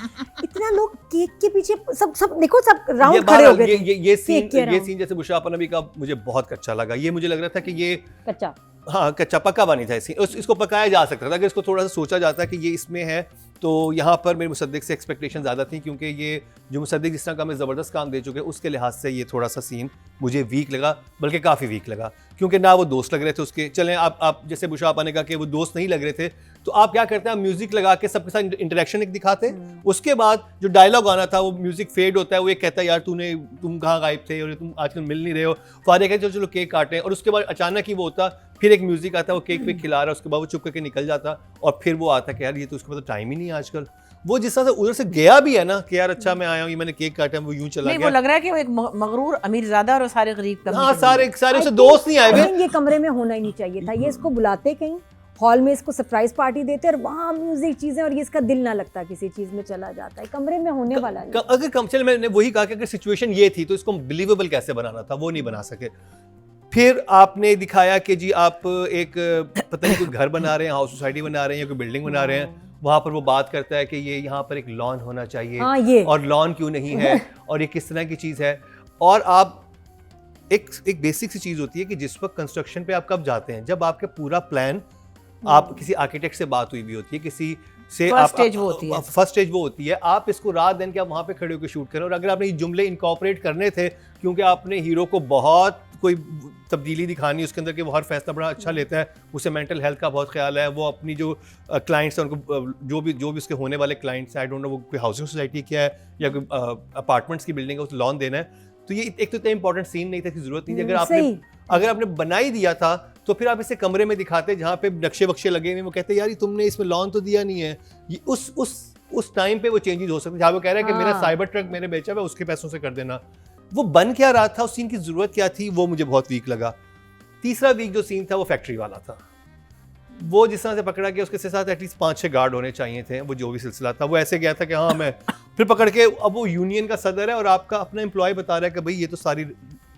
इतना लोग केक के पीछे सब देखो सब राउंड खड़े हो गए। ये सीन जैसे मुशाफा नबी का मुझे बहुत कच्चा लगा, ये मुझे लग रहा था कि ये कच्चा, हाँ कच्चा पक्का बनी था, इसको पकाया जा सकता था, अगर इसको थोड़ा सा सोचा जाता कि ये इसमें है तो यहाँ पर मेरे मुसद्दिक से एक्सपेक्टेशन ज़्यादा थी, क्योंकि ये जो मुसद्दिक जिस तरह का हमें ज़बरदस्त काम दे चुके हैं उसके लिहाज से ये थोड़ा सा सीन मुझे वीक लगा, बल्कि काफ़ी वीक लगा, क्योंकि ना वो दोस्त लग रहे थे उसके। चलें आप जैसे मुशाफा ने कहा कि वो दोस्त नहीं लग रहे थे, तो आप क्या करते हैं, म्यूजिक लगा के सबके साथ इंटरेक्शन एक दिखाते, उसके बाद जो डायलॉग आना था वो म्यूजिक फेड होता है, वो एक कहता है यार तुम कहाँ गायब थे और तुम आजकल मिल नहीं रहे हो, फारे कहते चलो केक काटें, और उसके बाद अचानक ही वो होता, फिर एक म्यूजिक आता, वो केक पे खिला रहा है, उसके बाद वो चुप करके निकल जाता, और फिर वो आता कि यार ये तो उसके पास टाइम ही नहीं है आजकल। वो जिस तरह से उधर से गया भी है ना कि यार अच्छा मैं आया हूँ, ये मैंने केक काटा, वो यूं चला नहीं, गया। वो लग रहा है कि वो एक मगरूर अमीरजादा और सारे गरीब का, हाँ सारे उसे दोस्त नहीं आए हुए। ये कमरे में होना ही नहीं चाहिए था, ये इसको बुलाते कहीं हॉल में, इसको सरप्राइज पार्टी देते और वहाँ म्यूजिक चीजें, और ये इसका दिल ना लगता किसी चीज में चला जाता है, कमरे में होने वाला नहीं। अगर कम चल मैंने वही कहा कि अगर सिचुएशन ये थी तो इसको बिलीवेबल कैसे बनाना था, वो नहीं बना सके। फिर आपने दिखाया कि जी आप एक पता नहीं कोई घर बना रहे हैं, हाउस सोसाइटी बना रहे हैं या कोई बिल्डिंग बना रहे हैं, वहाँ पर वो बात करता है कि ये यहाँ पर एक लॉन होना चाहिए, हाँ, ये और लॉन क्यों नहीं है और ये किस तरह की चीज़ है। और आप एक बेसिक सी चीज़ होती है कि जिस वक्त कंस्ट्रक्शन पे आप कब जाते हैं, जब आपके पूरा प्लान, आप किसी आर्किटेक्ट से बात हुई भी होती है, किसी से फर्स्ट स्टेज वो होती है, आप इसको रात दिन के आप वहाँ पे खड़े होकर शूट करें। और अगर आपने ये जुमले इनकॉर्पोरेट करने थे, क्योंकि आपने हीरो को बहुत कोई तब्दीली दिखानी उसके अंदर कि वो हर फैसला बड़ा अच्छा लेता है, उसे मेंटल हेल्थ का बहुत ख्याल है, वो अपनी जो क्लाइंट्स हैं उनको जो भी उसके होने वाले क्लाइंट्स हैं, आई डोंट नो वो कोई हाउसिंग सोसाइटी क्या है या कोई अपार्टमेंट्स की बिल्डिंग है, उस लॉन देना है, तो ये एक तो इतना इंपॉर्टेंट सीन नहीं था कि जरूरत नहीं थी। अगर आपने बना ही दिया था तो फिर आप इसे कमरे में दिखाते जहाँ पे नक्शे बक्शे लगे हुए, वो कहते यार ये तुमने इसमें लॉन तो दिया नहीं है, ये उस टाइम पे वो चेंजेस हो सकते, जहाँ वो कह रहा है कि मेरा साइबर ट्रक मैंने बेचा हुआ उसके पैसों से कर देना। वो बन क्या रहा था, उस सीन की जरूरत क्या थी, वो मुझे बहुत वीक लगा। तीसरा वीक जो सीन था वो फैक्ट्री वाला था, वो जिस तरह से पकड़ा गया उसके साथ एटलीस्ट 5-6 गार्ड होने चाहिए थे, वो जो भी सिलसिला था वो ऐसे गया था कि हाँ मैं फिर पकड़ के, अब वो यूनियन का सदर है और आपका अपना एम्प्लॉय बता रहा है कि भाई ये तो सारी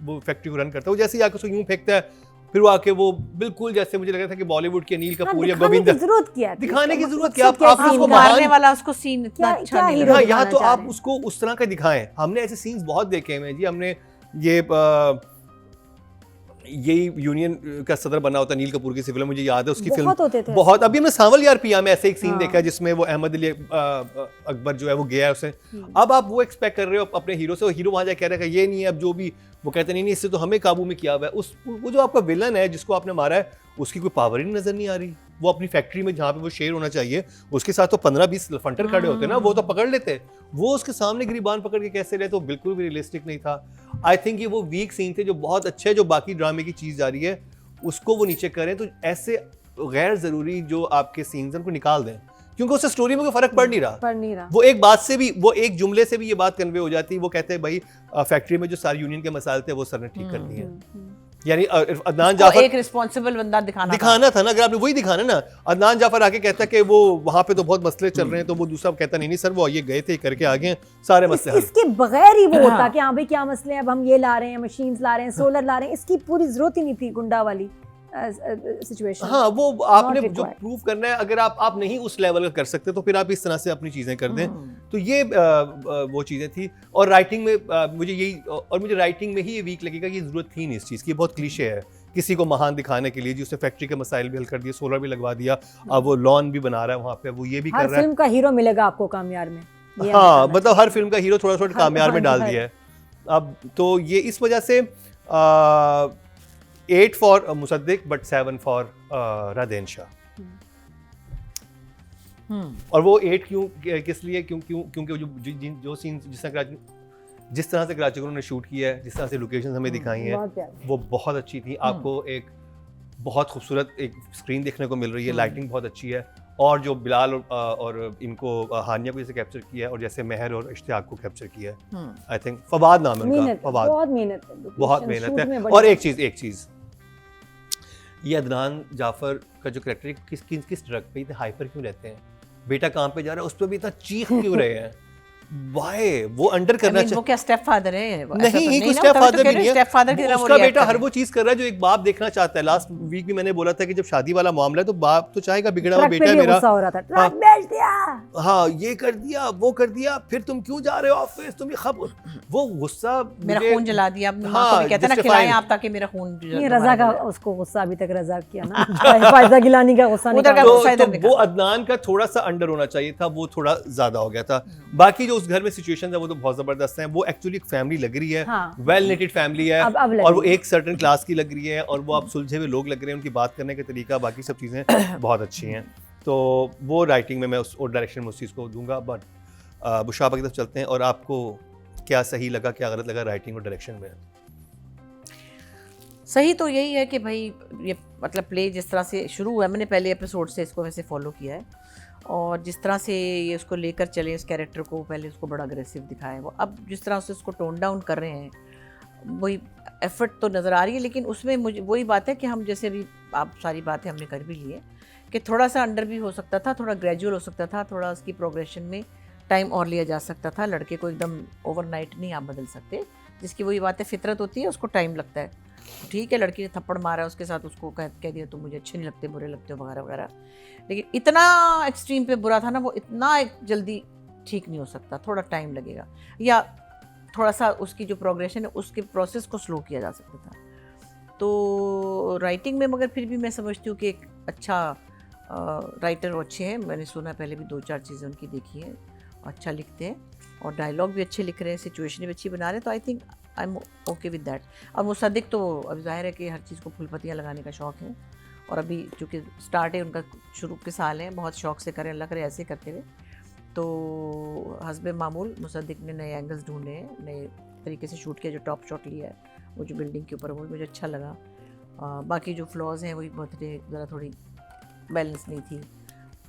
वो फैक्ट्री को रन करता है, वो जैसे ही आके उसको यूं फेंकता है, फिर वो आके वो बिल्कुल जैसे मुझे लग रहा था कि बॉलीवुड के अनिल कपूर या गोविंद, दिखाने की जरूरत क्या, आप उसको मारने वाला उसको सीन इतना अच्छा नहीं लगा। यहाँ तो आप उसको उस तरह का दिखाएं, हमने ऐसे सीन्स बहुत देखे हैं जी, हमने यही यूनियन का सदर बना होता नील कपूर की फिल्म, मुझे याद है उसकी फिल्म बहुत, अभी हमने सांवल यार पिया में ऐसे एक सीन देखा जिसमें वो अहमद अली अकबर जो है वो गया है उसे, अब आप वो एक्सपेक्ट कर रहे हो अपने हीरो से, हीरो वहां जाके कह रहा है ये नहीं है, अब जो भी वो कहते नहीं इससे तो हमें काबू में किया हुआ है, वो जो आपका विलन है जिसको आपने मारा है उसकी कोई पावर ही नजर नहीं आ रही, वो अपनी फैक्ट्री में जहाँ पे वो शेर होना चाहिए उसके साथ तो 15-20 फंटर खड़े होते ना, वो तो पकड़ लेते, वो उसके सामने गिरीबान पकड़ के कैसे रहे, तो बिल्कुल भी रियलिस्टिक नहीं था। आई थिंक ये वो वीक सीन थे जो बहुत अच्छे, जो बाकी ड्रामे की चीज जा रही है उसको वो नीचे करें, तो ऐसे गैर जरूरी जो आपके सीन्स उनको निकाल दें, क्योंकि उससे स्टोरी में कोई फर्क पड़ नहीं रहा। वो एक बात से भी, वो एक जुमले से भी ये बात कन्वे हो जाती है, वो कहते हैं भाई फैक्ट्री में जो सारे यूनियन के मसाले थे वो सर ने ठीक कर दिए, यानी अदनान जाफर एक रिस्पॉन्सिबल बंदा दिखाना था ना, अगर आपने वही दिखाना ना, अदनान जाफर आके कहता है कि वो वहां पे तो बहुत मसले चल रहे हैं, तो वो दूसरा कहता नहीं सर वो ये गए थे करके आ गए सारे मसले हल। इसके बगैर ही वो होता कि हाँ भाई क्या मसले हैं, अब हम ये ला रहे हैं, मशीन्स ला रहे हैं, सोलर ला रहे हैं, इसकी पूरी जरूरत ही नहीं थी गुंडा वाली सिचुएशन। हाँ वो आपने जो प्रूव करना है, अगर आप नहीं उस लेवल का कर सकते तो फिर आप इस तरह से अपनी चीजें कर दें, तो ये वो चीजें थी। और राइटिंग में मुझे राइटिंग में ही ये वीक लगेगा, ये जरूरत थी नहीं इस चीज की, बहुत क्लीशे है किसी को महान दिखाने के लिए, जी उसने फैक्ट्री के मसाइल भी हल कर दिए, सोलर भी लगवा दिया, अब वो लॉन भी बना रहा है वहाँ पे, वो ये भी कर रहा है। फिल्म का हीरो मिलेगा आपको कामयाब में, ये हाँ हमें मतलब हर फिल्म का हीरो थोड़ा थोड़ा कामयार में डाल हर- दिया है अब तो ये इस वजह से 8 for Musaddiq but 7 for Radhen Shah. और वो 8 क्यों किस लिए क्योंकि जो सीन जिस तरह से कराची ने शूट किया है, जिस तरह से लोकेशन हमें दिखाई हैं बहुत प्यारा। वो बहुत अच्छी थी। आपको एक बहुत खूबसूरत एक स्क्रीन देखने को मिल रही है, लाइटिंग बहुत अच्छी है और जो बिलाल और इनको हानिया को जैसे कैप्चर किया है और जैसे महर और इश्तियाक को कैप्चर किया है, आई थिंक फवाद नाम है उनका, मेहनत है, फवाद बहुत मेहनत है, बहुत location मेहनत shoot में है। बड़ी- और एक चीज ये अदनान जाफर का जो कैरेक्टर है किस ड्रग पे इतने हाइपर क्यों रहते हैं, बेटा काम पे जा रहा है उस पर भी इतना चीख क्यों रहे हैं, वाई वो अंडर करना वो क्या स्टेप फादर है? नहीं ही कोई स्टेप फादर भी नहीं है, स्टेप फादर की तरह उसका बेटा हर वो चीज कर रहा है जो एक बाप देखना चाहता है। लास्ट वीक भी मैंने बोला था कि जब शादी वाला मामला है तो बाप तो चाहेगा बिगड़ा हुआ ट्रक बेटा पे है भी मेरा, गुस्सा हो रहा था, हाँ। ट्रक बेच दिया। हाँ ये कर दिया वो कर दिया, फिर तुम क्यों जा रहे हो ऑफिस, तुम ये खबर वो गुस्सा मेरा मुझे- खून जला दिया, अपनी माँ हाँ, को भी कहते हैं ना justified। खिलाएं आप ताकि मेरा खून ये रजा का उसको गुस्सा अभी तक रजा किया ना फायदा गिलानी का गुस्सा उधर का निकाला। गुस्सा इधर तो निकाल। वो अदनान का थोड़ा सा अंडर होना चाहिए था, वो थोड़ा ज्यादा हो गया था। बाकी जो उस घर में सिचुएशन है वो तो बहुत जबरदस्त है, वो एक्चुअली एक फैमिली लग रही है, हाँ। वेल नेटेड फैमिली है अब लग और वो रही है। एक सर्टेन क्लास की लग रही है और वो आप सुलझे हुए लोग लग रहे हैं, उनकी बात करने का तरीका बाकी सब चीजें बहुत अच्छी हैं। तो वो राइटिंग में मैं उस डायरेक्शन में उस चीज़ को दूंगा। बट बुशाबा की तरफ चलते हैं और आपको क्या सही लगा क्या गलत लगा राइटिंग और डायरेक्शन में? सही तो यही है कि भाई ये मतलब प्ले जिस तरह से शुरू हुआ है, मैंने पहले एपिसोड से इसको वैसे फॉलो किया है और जिस तरह से ये उसको लेकर चले इस कैरेक्टर को, पहले उसको बड़ा अग्रेसिव दिखाया, वो अब जिस तरह से उसको टोन डाउन कर रहे हैं वही एफर्ट तो नज़र आ रही है। लेकिन उसमें मुझे वही बात है कि हम जैसे अभी आप सारी बातें हमने कर भी ली है कि थोड़ा सा अंडर भी हो सकता था, थोड़ा ग्रेजुअल हो सकता था, थोड़ा उसकी प्रोग्रेशन में टाइम और लिया जा सकता था। लड़के को एकदम ओवरनाइट नहीं आप बदल सकते, जिसकी वही बात है फितरत होती है, उसको टाइम लगता है। ठीक है लड़की ने थप्पड़ मारा उसके साथ उसको कह दिया तुम मुझे अच्छे नहीं लगते, बुरे लगते हो वगैरह वगैरह, लेकिन इतना एक्सट्रीम पे बुरा था ना वो, इतना जल्दी ठीक नहीं हो सकता, थोड़ा टाइम लगेगा या थोड़ा सा उसकी जो प्रोग्रेशन है उसके प्रोसेस को स्लो किया जा सकता था। तो राइटिंग में मगर फिर भी मैं समझती हूँ कि एक अच्छा राइटर अच्छे हैं, मैंने सुना पहले भी 2-4 चीज़ें उनकी देखी है, अच्छा लिखते हैं और डायलॉग भी अच्छे लिख रहे हैं, सिचुएशन भी अच्छी बना रहे हैं, तो I think I am okay with that. और मुसद्दिक तो अब जाहिर है कि हर चीज़ को फूल पत्तियाँ लगाने का शौक़ है और अभी चूँकि स्टार्ट है उनका, शुरू के साल हैं, बहुत शौक़ से करें, अल्लाह करे ऐसे करते रहे। तो हस्बे मामूल मुसद्दिक ने नए एंगल्स ढूंढे हैं, नए तरीके से शूट किया, जो टॉप शॉट लिया है वो जो बिल्डिंग के ऊपर, वो मुझे अच्छा लगा। बाकी जो फ्लॉज हैं वही बर्थडे ज़रा थोड़ी बैलेंस नहीं थी,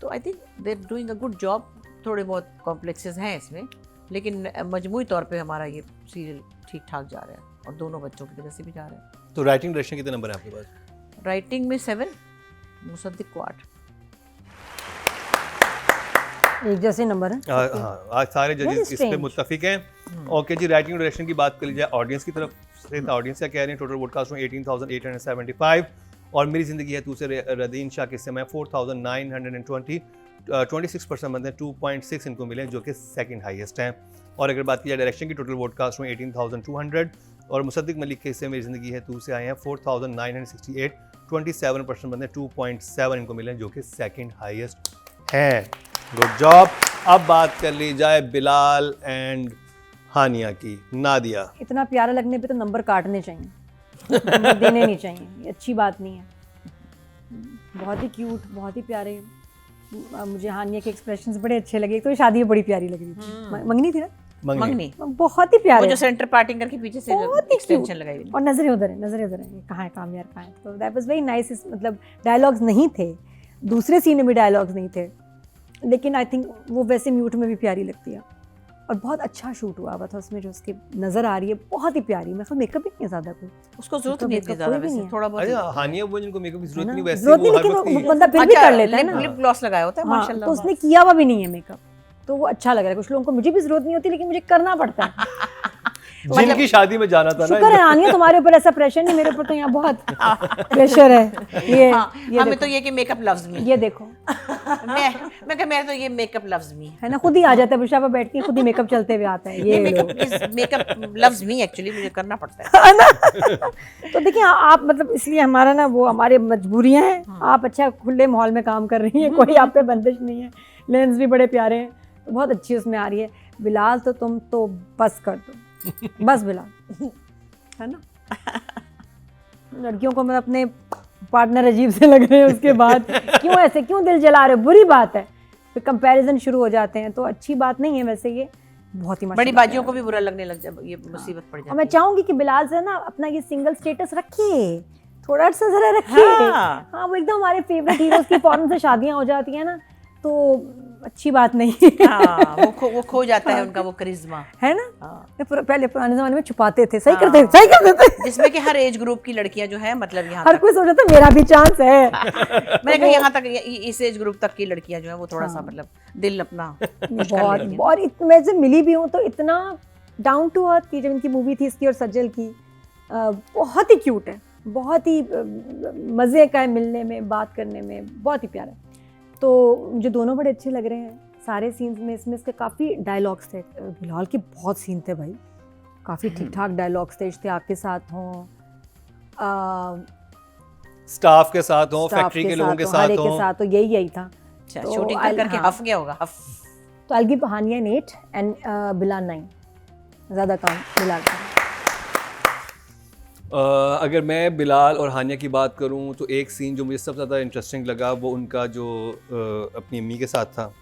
तो I think they are doing a good job. थोड़े बहुत कॉम्प्लेक्सेस हैं इसमें, लेकिन मजमूई तौर पे हमारा ये सीरियल ठीक ठाक जा रहा है और दोनों बच्चों की तरह से भी जा रहा है। तो राइटिंग डायरेक्शन कितने नंबर है आपके पास? राइटिंग में 7, मुसद्दिक को 8। एक जैसे नंबर है। हाँ आज सारे जजेस इस पे मुत्तफिक हैं। ओके जी, राइटिंग और डायरेक्शन की बात कर ली जाए ऑडियंस की तरफ से, ऑडियंस क्या कह रहे हैं? टोटल वोटकास्ट में 18,875 और मेरी ज़िंदगी है दूसरे रदीन शाह के समय 4,920, 26% बनते हैं, 2.6 इनको मिले जो कि सेकंड हाईएस्ट हैं। और अगर बात की जाए डायरेक्शन की, टोटल वोटकास्ट में 18,200 और मुसद्दिक मलिक के हिस्से मेरी ज़िंदगी है तू से आए हैं 4,968, 27% बनते हैं, 2.7 इनको मिले जो कि सेकंड हाईएस्ट हैं। Good job. अब बात कर ली जाए बिलाल एंड हानिया की। नादिया, इतना प्यारा लगने पे तो नंबर काटने चाहिए, नंबर देने नहीं चाहिए, ये अच्छी बात नहीं है। बहुत ही क्यूट, बहुत ही प्यारे। मुझे हानिया के एक्सप्रेशंस बड़े अच्छे लगे, तो शादी में बड़ी प्यारी लग रही थी। मंगनी थी ना, मंगनी, बहुत ही प्यारे, वो जो सेंटर पार्टिंग करके पीछे से एक्सटेंशन लगाई हुई, और नजरें उधर है, नजरें उधर है, कहाँ है कामयार कहाँ है। तो दैट वाज वेरी नाइस। मतलब डायलॉग्स नहीं थे, दूसरे सीन में भी डायलॉग्स नहीं थे, लेकिन आई थिंक वो वैसे म्यूट में भी प्यारी लगती है और बहुत अच्छा शूट हुआ था उसमें, जो उसकी नजर आ रही है बहुत ही प्यारी। मैं मेकअप भी नहीं है ज्यादा, कोई उसको जरूरत नहीं थी ज्यादा, वैसे थोड़ा बहुत। अच्छा हानिया वो जिनको मेकअप की जरूरत नहीं, वैसे जरूरत नहीं, वो हर लेकिन वक्त वो बंदा फिर भी कर लेता है ना, लिप ग्लॉस लगाया होता है हाँ, माशाल्लाह। तो उसने किया हुआ भी नहीं है मेकअप, तो वो अच्छा लग रहा है। कुछ लोगों को, मुझे भी जरूरत नहीं होती लेकिन मुझे करना पड़ता है। जिनकी शादी में जाना था ना। शुक्र है आनिया तुम्हारे ऊपर ऐसा प्रेशर नहीं, मेरे ऊपर तो यहाँ बहुत प्रेशर है। ये हमें तो ये कि मेकअप लफ्ज में, ये देखो मैं कह मेरा तो ये मेकअप लफ्ज में है ना, खुद ही आ जाता है बुशा पर बैठती है, खुद ही मेकअप चलते हुए आता है। ये मेकअप लफ्ज में एक्चुअली मुझे करना पड़ता है ना। तो देखिए आप मतलब इसलिए हमारा ना वो हमारे मजबूरियां हैं। आप अच्छा खुले माहौल में काम कर रही हैं, कोई आप पे बंदिश नहीं है, लेंस भी बड़े प्यारे हैं, तो बहुत अच्छी उसमें आ रही है। बिलाल तो तुम तो बस कर दो, बस बिलाल, है ना। लड़कियों को मैं अपने पार्टनर अजीब से लग रहे हैं उसके बाद, क्यों ऐसे, क्यों दिल जला रहे हो, बुरी बात है, फिर कंपैरिजन शुरू हो जाते हैं, तो अच्छी बात नहीं है वैसे। ये बहुत ही बड़ी बाजियों को भी बुरा लगने लग जाए, ये मुसीबत पड़ जाती और मैं है। चाहूंगी कि बिलाल से ना अपना ये सिंगल स्टेटस रखिए, थोड़ा सा जरा रखिए। हाँ। हाँ वो एकदम हमारे फेवरेट हीरोज की फौरन से शादियां हो जाती हैं ना, तो अच्छी बात नहीं है। हाँ, वो खो जाता है उनका वो करिश्मा, है ना। हाँ। ये पहले पुराने जमाने में छुपाते थे, सही हाँ। करते थे, सही करते थे। जिसमें कि हर एज ग्रुप की लड़कियां जो है, मतलब यहाँ हर तक कोई सोचता था मेरा भी चांस है। मैंने कहा यहाँ तक इस एज ग्रुप तक की लड़कियां जो है वो थोड़ा सा मतलब दिल अपना बहुत बहुत मैं जब मिली भी हूँ तो इतना डाउन टू अर्थ की, जब इनकी मूवी थी इसकी और सज्जल की, बहुत ही क्यूट है, बहुत ही मज़े का है मिलने में, बात करने में, बहुत ही प्यारा है। तो मुझे दोनों बड़े अच्छे लग रहे हैं सारे सीन्स में। इसमें इसके काफ़ी डायलॉग्स थे, बिलाल के बहुत सीन थे भाई, काफ़ी ठीक ठाक डायलॉग्स थे। इश्तियाक के साथ हों, स्टाफ के साथ हो, स्टाफ फैक्ट्री के लोगों के हों, साथ हर एक हो। के साथ हो, यही था। अच्छा, तो शूटिंग करके हाँ। हफ गया होगा, हफ। तो I'll give Hania 8 and Bilal 9, ज़्यादा काम बिलाल का। अगर मैं बिलाल और हानिया की बात करूं तो एक सीन जो मुझे सबसे ज़्यादा इंटरेस्टिंग लगा वो उनका जो अपनी अम्मी के साथ था,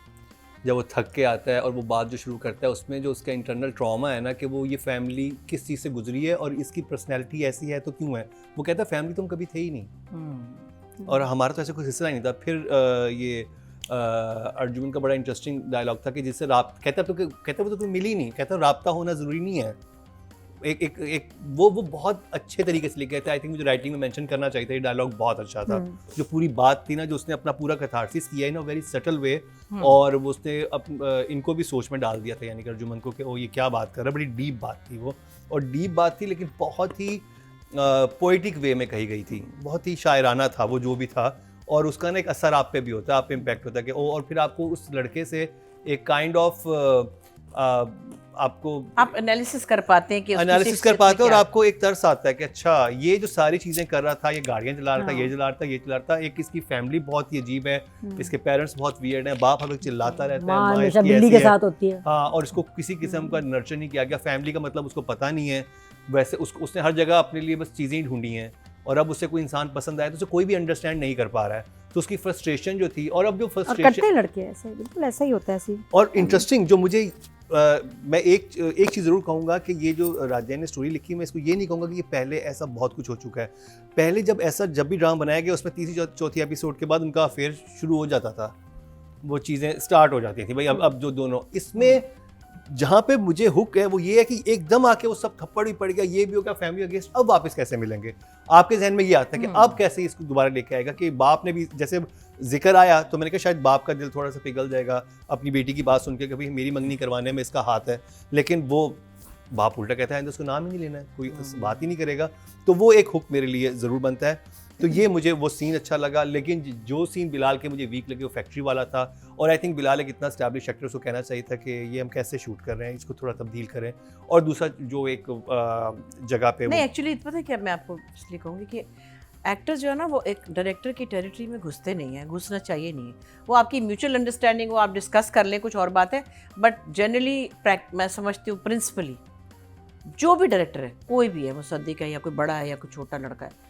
जब वो थक के आता है और वो बात जो शुरू करता है उसमें जो उसका इंटरनल ट्रॉमा है ना कि वो ये फैमिली किस चीज़ से गुजरी है और इसकी पर्सनैलिटी ऐसी है तो क्यों है। वो कहता है फैमिली तुम कभी थे ही नहीं और हमारा तो ऐसा कोई हिस्सा ही नहीं था। फिर ये अर्जुन का बड़ा इंटरेस्टिंग डायलॉग था कि जिससे कहता वो तो कोई मिली नहीं, कहता राब्ता होना ज़रूरी नहीं है। एक वो बहुत अच्छे तरीके से लिखे थे। आई थिंक मुझे राइटिंग में मेंशन करना चाहिए था, ये डायलॉग बहुत अच्छा था। जो पूरी बात थी ना, जो उसने अपना पूरा कैथारसिस किया है ना वेरी सटल वे, और वो उसने इनको भी सोच में डाल दिया था, यानी कि अर्जुमन को कि ओ ये क्या बात कर रहा है। बड़ी डीप बात थी वो, और डीप बात थी लेकिन बहुत ही पोइटिक वे में कही गई थी, बहुत ही शायराना था वो जो भी था, और उसका ना एक असर आप पे भी होता है, आप पे इम्पैक्ट होता है कि ओ, और फिर आपको उस लड़के से एक काइंड ऑफ आपको आप एनालिसिस कर पाते हैं कि एनालिसिस कर पाते हैं और आपको एक तरस आता है कि अच्छा ये जो सारी चीज़ें कर रहा था, ये गाड़ियाँ चला रहा था, ये चला रहा था, ये चला रहा था, एक इसकी फैमिली बहुत ही अजीब है, इसके पेरेंट्स बहुत वियर्ड हैं, बाप हमें चिल्लाता रहता है, माँ इसकी बिल्ली के साथ होती है, हाँ, और इसको किसी किस्म का नर्चर नहीं किया गया, फैमिली का मतलब उसको पता नहीं है। वैसे उसने हर जगह अपने लिए बस चीज़ें ही ढूंढी हैं, और अब उसे कोई इंसान पसंद आया तो उसे कोई भी अंडरस्टैंड नहीं कर पा रहा है, तो उसकी फ्रस्ट्रेशन जो थी, और अब जो करते फ्रस्ट्रेशन लड़के ऐसे, बिल्कुल ऐसा ही होता है ऐसे। और इंटरेस्टिंग जो मुझे मैं एक चीज़ ज़रूर कहूँगा कि ये जो राजा ने स्टोरी लिखी, मैं इसको ये नहीं कहूँगा कि ये पहले ऐसा बहुत कुछ हो चुका है। पहले जब भी ड्रामा बनाया गया उसमें तीसरी चौथी एपिसोड के बाद उनका अफेयर शुरू हो जाता था, वो चीज़ें स्टार्ट हो जाती थी भाई। अब जो दोनों इसमें जहाँ पे मुझे हुक है वो ये है कि एकदम आके वो सब थप्पड़ भी पड़ गया, ये भी हो गया, फैमिली अगेंस्ट, अब वापस कैसे मिलेंगे। आपके जहन में ये आता है कि अब कैसे इसको दोबारा लेके आएगा, कि बाप ने भी जैसे जिक्र आया तो मैंने कहा शायद बाप का दिल थोड़ा सा पिघल जाएगा अपनी बेटी की बात सुन के, कभी मेरी मंगनी करवाने में इसका हाथ है, लेकिन वो बाप उल्टा कहता है तो उसको नाम ही नहीं लेना है, कोई बात ही नहीं करेगा। तो वो एक हुक मेरे लिए ज़रूर बनता है। तो ये मुझे वो सीन अच्छा लगा, लेकिन जो सीन बिलाल के मुझे वीक लगे वो फैक्ट्री वाला था, और आई थिंक बिलाल एक इतना एस्टैब्लिश एक्टर, उसको कहना चाहिए था कि ये हम कैसे शूट कर रहे हैं, इसको थोड़ा तब्दील करें। और दूसरा जो एक जगह पे नहीं, एक्चुअली पता है क्या, मैं आपको इसलिए कहूँगी कि एक्टर जो है ना वो एक डायरेक्टर की टेरिटरी में घुसते नहीं है, घुसना चाहिए नहीं है। वो आपकी म्यूचुअल अंडरस्टैंडिंग वो आप डिस्कस कर लें, कुछ और बात है, बट जनरली मैं समझती हूँ प्रिंसिपली जो भी डायरेक्टर है, कोई भी है, मुसद्दिक है या कोई बड़ा है या कोई छोटा लड़का है,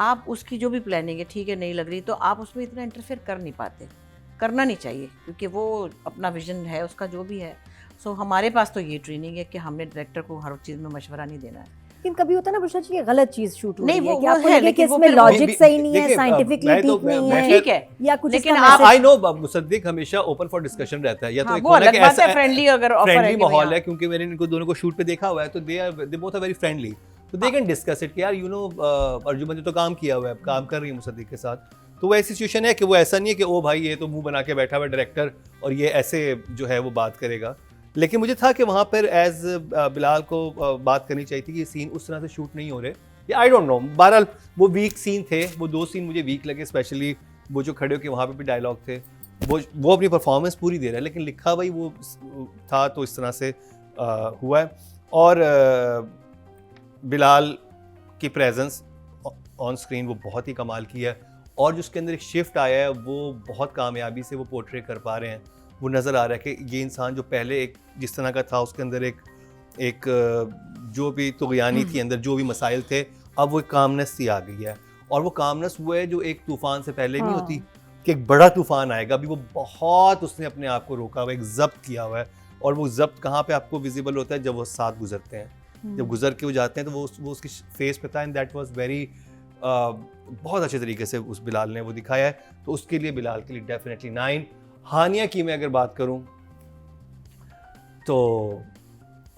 आप उसकी जो भी प्लानिंग है, ठीक है नहीं लग रही तो आप उसमें इतना इंटरफेयर कर नहीं पाते, करना नहीं चाहिए, क्योंकि वो अपना विजन है उसका जो भी है। सो हमारे पास तो ये ट्रेनिंग है कि हमने डायरेक्टर को हर चीज़ में मशवरा नहीं देना है। लेकिन कभी होता है ना बुशरा जी, ये गलत चीज शूट हो नहीं, रही है वो कि आपको है, लगे कि लेकिन वो इसमें फिर लॉजिक सही नहीं है, साइंटिफिकली ठीक नहीं है, ठीक है, या कुछ लेकिन इसका आई नो मुसद्दिक हमेशा ओपन फॉर डिस्कशन रहता है, या तो एक वो अलग बात है, फ्रेंडली अगर ऑफर है फ्रेंडली माहौल है, क्योंकि मैंने इनको दोनों को शूट पे देखा हुआ है, तो they both are very friendly, तो दे कैन डिस्कस इट कि यार यू नो अर्जुन ने तो काम किया हुआ है, काम कर रही है मुसद्दिक के साथ, तो वो ऐसी सिचुएशन है कि वो ऐसा नहीं है कि ओ भाई ये तो मुंह बना के बैठा हुआ डायरेक्टर और ये ऐसे जो है वो बात करेगा। लेकिन मुझे था कि वहाँ पर एज बिलाल को बात करनी चाहिए थी कि ये सीन उस तरह से शूट नहीं हो रहे, या आई डोंट नो, बहरहाल वो वीक सीन थे, वो 2 सीन मुझे वीक लगे, स्पेशली वो जो खड़े होकर वहाँ पे भी डायलॉग थे, वो अपनी परफॉर्मेंस पूरी दे रहा है, लेकिन लिखा भाई वो था तो इस तरह से हुआ है। और बिलाल की प्रेजेंस ऑन स्क्रीन वो बहुत ही कमाल की है, और जो उसके अंदर एक शिफ्ट आया है वो बहुत कामयाबी से वो पोर्ट्रे कर पा रहे हैं। वो नज़र आ रहा है कि ये इंसान जो पहले एक जिस तरह का था, उसके अंदर एक जो भी तुग़यानी थी अंदर, जो भी मसाइल थे, अब वो कामनेस सी आ गई है। और वो कामनेस वो है जो एक तूफ़ान से पहले नहीं होती कि एक बड़ा तूफ़ान आएगा। अभी वो बहुत उसने अपने आप को रोका हुआ है, एक ज़ब्त किया हुआ है। और वो ज़ब्त कहाँ पे आपको विजिबल होता है? जब वो साथ गुजरते हैं, जब गुजर के वो जाते हैं तो वो उसकी फेस पे था। एंड दैट वाज वेरी बहुत अच्छे तरीके से उस बिलाल ने वो दिखाया है। तो उसके लिए बिलाल के लिए डेफिनेटली 9। हानिया की मैं अगर बात करूं तो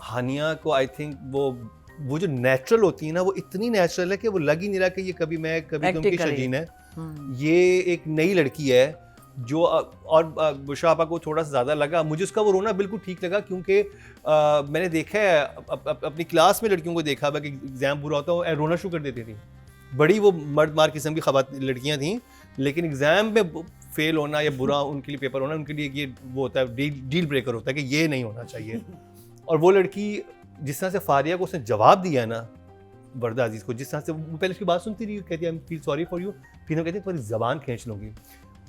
हानिया को आई थिंक वो जो नेचुरल होती है ना, वो इतनी नेचुरल है कि वो लग ही नहीं रहा कि ये कभी तुमकी शजीन है। ये एक नई लड़की है जो और बुशरा आपा को थोड़ा सा ज़्यादा लगा, मुझे उसका वो रोना बिल्कुल ठीक लगा, क्योंकि मैंने देखा है अपनी क्लास में लड़कियों को देखा हुआ कि एग्ज़ाम बुरा होता है वो रोना शुरू कर देती थी। बड़ी वो मर्द मार किस्म की लड़कियां थी, लेकिन एग्ज़ाम में फेल होना या बुरा उनके लिए पेपर होना, उनके लिए ये वो होता है, डील ब्रेकर होता है कि ये नहीं होना चाहिए। और वो लड़की जिस तरह से फारिया को उसने जवाब दिया ना, वरदा अजीज़ को, जिस तरह से वो पहले उसकी बात सुनती रही, कहती है I feel sorry for you, फिर वो कहती है तुम्हारी ज़बान खींच लूँगी,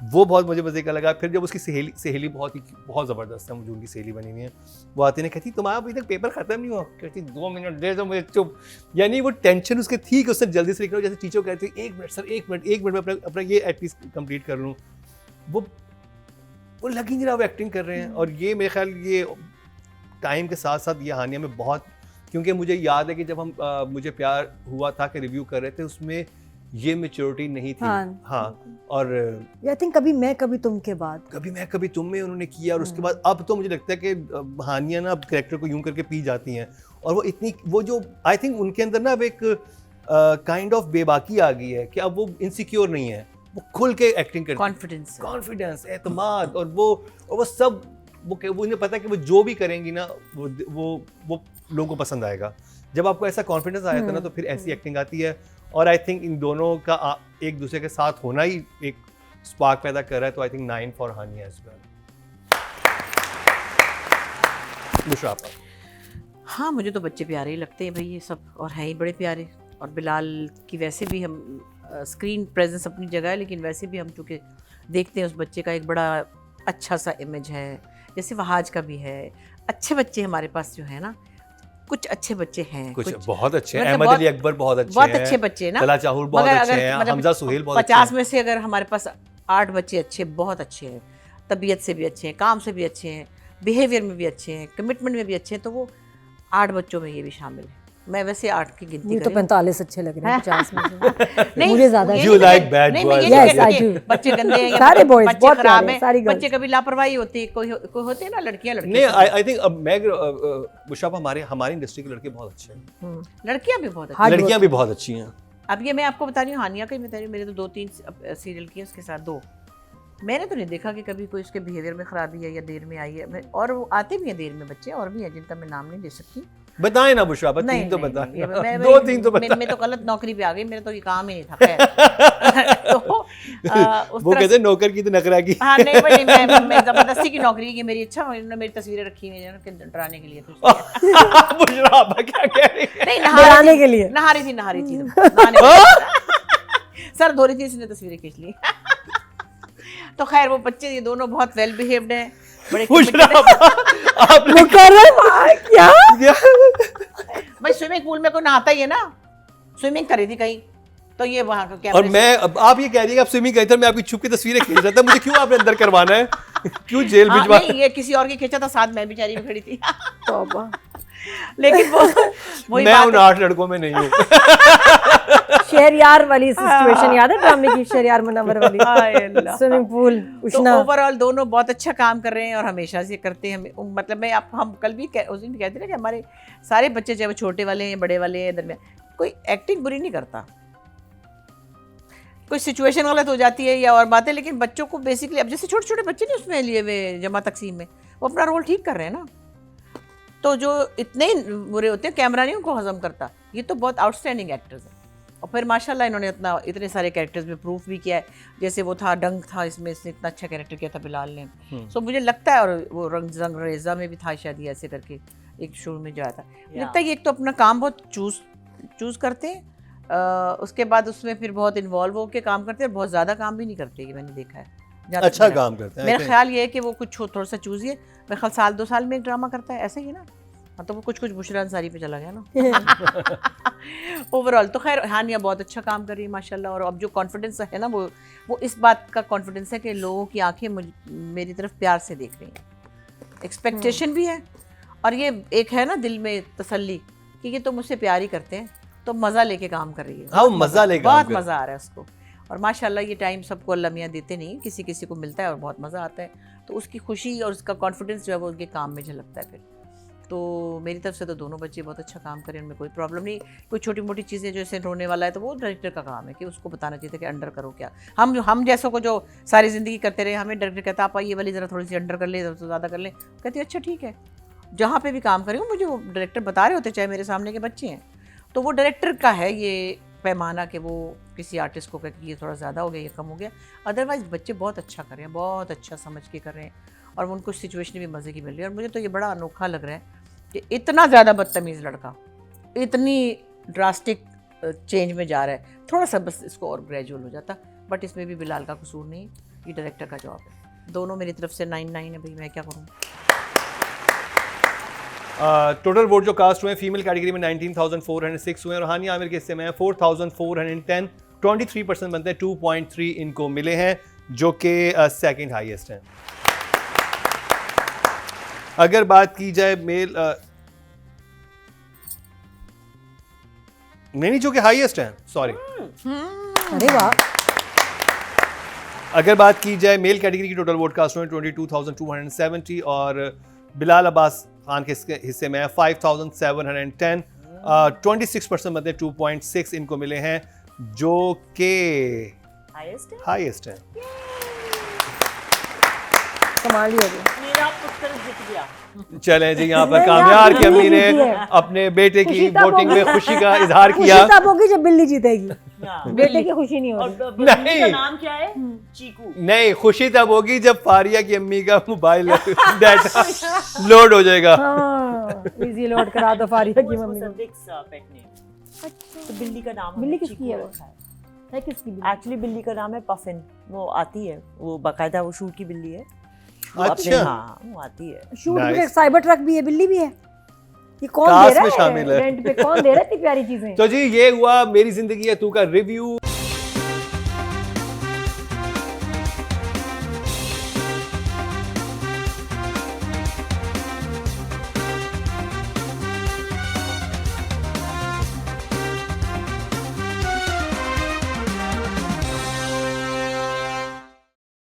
वो बहुत मुझे मज़े का लगा। फिर जब उसकी सहेली बहुत ज़बरदस्त है, मुझे उनकी सहेली बनी हुई है, वो आती ने कहती तुम्हारा अभी तक पेपर ख़त्म नहीं हुआ, कहती 2 मिनट दे दो मुझे चुप। यानी वो टेंशन उसके थी कि उसने जल्दी से लिखना, जैसे टीचर कहती है 1 मिनट सर, 1 मिनट में अपना ये एटलीस्ट कंप्लीट कर लूँ। वो लग ही नहीं रहा वो एक्टिंग कर रहे हैं। और ये मेरे ख्याल ये टाइम के साथ साथ ये हानिया में बहुत, क्योंकि मुझे याद है कि जब हम मुझे प्यार हुआ था कि रिव्यू कर रहे थे, उसमें ये मैच्योरिटी नहीं थी। हाँ। और आई थिंक कभी मैं कभी तुम के बाद कभी मैं कभी तुम में उन्होंने किया, और उसके बाद अब तो मुझे लगता है कि हानिया ना अब कैरेक्टर को यूं करके पी जाती हैं। और वो इतनी वो जो आई थिंक उनके अंदर ना अब एक काइंड ऑफ बेबाकी आ गई है कि अब वो इनसिक्योर नहीं है, वो खुल के एक्टिंग करती है, कॉन्फिडेंस, एतमाद, और वो सब वो उन्हें पता है कि वो जो भी करेंगी ना वो लोगों को पसंद आएगा। जब आपको ऐसा कॉन्फिडेंस आ जाता है ना, तो फिर ऐसी एक्टिंग आती है। और आई थिंक इन दोनों का एक दूसरे के साथ होना ही एक स्पार्क पैदा कर रहा है। तो I think 9 for Hania as well. Bushra आपा? हाँ, मुझे तो बच्चे प्यारे ही लगते हैं भाई ये सब, और हैं ही बड़े प्यारे। और बिलाल की वैसे भी हम स्क्रीन प्रेजेंस अपनी जगह है, लेकिन वैसे भी हम चूँकि देखते हैं उस बच्चे का एक बड़ा अच्छा सा इमेज है, जैसे वहाज का भी है। अच्छे बच्चे हमारे पास जो है ना, कुछ अच्छे बच्चे हैं, कुछ बहुत अच्छे हैं, मतलब अहमद अली अकबर बहुत अच्छे बच्चे हैं ना, तला चाहूर बहुत अच्छे हैं, हमजा सुहेल बहुत अच्छे हैं। 50 में से अगर हमारे पास 8 बच्चे अच्छे, बहुत अच्छे हैं, तबीयत से भी अच्छे हैं, काम से भी अच्छे हैं, बिहेवियर में भी अच्छे हैं, कमिटमेंट में भी अच्छे हैं, तो वो 8 बच्चों में ये भी शामिल है। मैं वैसे 8 की गिनती तो 45 अच्छे लग रहे हैं 50 में से। नहीं, मुझे ज्यादा You like bad boys? Yes, I do. बच्चे गंदे हैं, सारे boys बच्चे बहुत खराब प्यारे हैं, हैं, सारी girls। बच्चे कभी लापरवाही होती है, कोई होते हैं ना लड़कियां नहीं, आई थिंक अब मैं बुशरा हमारी इंडस्ट्री के लड़के बहुत अच्छे हैं, लड़कियां भी बहुत अच्छी, लड़कियां भी बहुत अच्छी हैं। अब ये मैं आपको बता रही हूँ, हानिया का ही बता रही हूँ, मेरे तो 2-3 सीरियल किए उसके साथ, 2 मैंने तो नहीं देखा कि कभी कोई उसके बिहेवियर में खराबी है या देर में आई है। और वो आते भी हैं देर में बच्चे, और भी हैं जिनका मैं नाम नहीं ले सकती। बताएं ना बुशरा, 3 तो बताएं, 2-3 तो बताएं। मैं तो गलत नौकरी पे आ गई, मेरा तो ये काम ही नहीं था। खैर तो वो कहते हैं नौकर की तो नखरा की। हाँ नहीं भाई, मैं जबरदस्ती की नौकरी की मेरी, अच्छा उन्होंने मेरी तस्वीरें रखी हुई है डराने के लिए। बुशरा क्या कह रही है? नहीं, डराने के लिए नहा रही थी सर धो रही थी, इसने तस्वीरें खींच ली। तो खैर वो बच्चे ये दोनों बहुत वेल बिहेव्ड हैं, बड़े आप क्या भाई स्विमिंग पूल में कोई नहाता ही है ना, स्विमिंग कर रही थी कहीं, तो ये वहाँ का क्या। और मैं आप ये कह रही है कि आप स्विमिंग करते मैं आपकी छुप की तस्वीरें खींच रहा था, मुझे क्यों आपने अंदर करवाना है? क्यों जेल भिजवा? नहीं, ये किसी और की खींचा था, साथ मैं बेचारी में खड़ी थी। लेकिन वो मैं उन 8 लड़कों में नहीं हूँ। शहरयार वाली सिचुएशन याद है ड्रामे की, शहरयार मुनव्वर वाली, स्विमिंग पूल उछना। तो ओवरऑल दोनों बहुत अच्छा काम कर रहे हैं और हमेशा से करते हैं। मतलब मैं हम कल भी उस दिन भी कहते ना कि हमारे सारे बच्चे, चाहे वो छोटे वाले हैं बड़े वाले हैं, दरमियान, कोई एक्टिंग बुरी नहीं करता। कोई सिचुएशन गलत हो जाती है या और बातें, लेकिन बच्चों को बेसिकली, अब जैसे छोटे छोटे बच्चे नहीं उसमें लिए हुए जमा तकसीम में, वो अपना रोल ठीक कर रहे हैं ना। तो जो इतने बुरे होते हैं, कैमरा नहीं उनको हजम करता। ये तो बहुत आउटस्टैंडिंग एक्टर्स हैं, और फिर माशाल्लाह इन्होंने इतने सारे कैरेक्टर्स में प्रूफ भी किया है। जैसे वो था डंक था, इसमें इसने इतना अच्छा कैरेक्टर किया था बिलाल ने। सो मुझे लगता है, और वो रंग रेजा में भी था शायद, ऐसे करके एक शो में जो आया था। लगता है कि एक तो अपना काम बहुत चूज करते हैं, उसके बाद उसमें फिर बहुत इन्वॉल्व होकर काम करते हैं, बहुत ज़्यादा काम भी नहीं करते, ये मैंने देखा है। जहाँ तक अच्छा मेरा- काम करते हैं I मेरा think. ख्याल ये है कि वो कुछ थोड़ा सा चूज है, मेरे ख्याल साल 2 साल में एक ड्रामा करता है, ऐसा ही है ना। हाँ, तो वो कुछ बुशरा अंसारी पे चला गया ना। ओवरऑल तो खैर हानिया बहुत अच्छा काम कर रही है माशाल्लाह। और अब जो कॉन्फिडेंस है ना वो इस बात का कॉन्फिडेंस है कि लोगों की आंखें मेरी तरफ प्यार से देख रही हैं, एक्सपेक्टेशन भी है और ये एक है ना दिल में तसल्ली कि ये तो मुझसे प्यार ही करते हैं, तो मज़ा लेके काम कर रही है। हाँ, बहुत मज़ा लेके काम बहुत कर- मज़ा आ रहा है उसको। और माशाल्लाह ये टाइम सबको अल्लाह मियाँ देते नहीं, किसी किसी को मिलता है और बहुत मज़ा आता है, तो उसकी खुशी और उसका कॉन्फिडेंस जो है वो उनके काम में झलकता है फिर। तो मेरी तरफ से तो दोनों बच्चे बहुत अच्छा काम करें, उनमें कोई प्रॉब्लम नहीं। कोई छोटी मोटी चीज़ें जैसे रोने वाला है तो वो डायरेक्टर का काम है कि उसको बताना चाहिए था कि अंडर करो क्या। हम जैसों को जो सारी ज़िंदगी करते रहे, हमें डायरेक्टर कहता आप ये वाली ज़रा थोड़ी सी अंडर कर ले, तो ज़्यादा कर ले, कहती अच्छा ठीक है। जहाँ पे भी काम करें मुझे वो डायरेक्टर बता रहे होते, चाहे मेरे सामने के बच्चे हैं, तो वो डायरेक्टर का है ये पैमाना कि वो किसी आर्टिस्ट को कहे कि ये थोड़ा ज़्यादा हो गया, ये कम हो गया। अदरवाइज़ बच्चे बहुत अच्छा कर रहे हैं, बहुत अच्छा समझ के कर रहे हैं और उनको सिचुएशन भी मज़े की मिल रही है। और मुझे तो ये बड़ा अनोखा लग रहा है कि इतना ज़्यादा बदतमीज़ लड़का इतनी ड्रास्टिक चेंज में जा रहा है। थोड़ा सा बस इसको और ग्रेजुअल हो जाता, बट इसमें भी बिलाल का कसूर नहीं, ये डायरेक्टर का जॉब है। दोनों मेरी तरफ से 9-9 है भाई, मैं क्या करूँ। टोटल वोट जो कास्ट हुए हैं फीमेल कैटेगरी में 19,406 हुए हैं और हानिया आमिर के हिस्से में 4,410, 23% बनते हैं, 2.3 इनको मिले हैं जो कि सेकंड हाईएस्ट हैं। अगर बात की जाए मेल नहीं जो कि हाईएस्ट हैं, सॉरी, अरे वाह, अगर बात की जाए मेल कैटेगरी की टोटल वोट कास्ट हुए 22,270 और बिलाल अब्बास खान के हिस्से में 5,710, 26% बनते 2.6 इनको मिले हैं जो कि हाईएस्ट हैं। कमाल ही हो गया। मेरा पुत्र जीत गया। चलें जी, यहाँ पर नहीं, कामयार यार, की अम्मी ने बिल्ली जीती है। अपने बेटे की खुशी तब वोटिंग में होगी। खुशी का इजहार खुशी किया। तब होगी जब बिल्ली जीतेगी, बेटे की खुशी नहीं और होगी। बिल्ली का नाम क्या है? चीकू। नहीं, खुशी तब होगी जब फारिया की अम्मी का मोबाइल डाटा लोड हो जाएगा। हाँ, इजी लोड करा दो फारिया की मम्मी को। तो बिल्ली का नाम बिल्ली हमने किसकी चीकू है वो? रखा है। है किसकी बिल्ली? एक्चुअली बिल्ली का नाम है पफिन, वो आती है, वो बाकायदा वो शूट की बिल्ली है। वो अपने- अच्छा। हाँ, वो आती है। Shoot Nice. पे साइबर ट्रक भी है, बिल्ली भी है। ये कौन कास्ट दे रहा में है शामिल है। रेंट पे? कौन दे रहा है इतनी प्यारी चीजें? तो जी ये हुआ मेरी जिंदगी है तू का रिव्यू।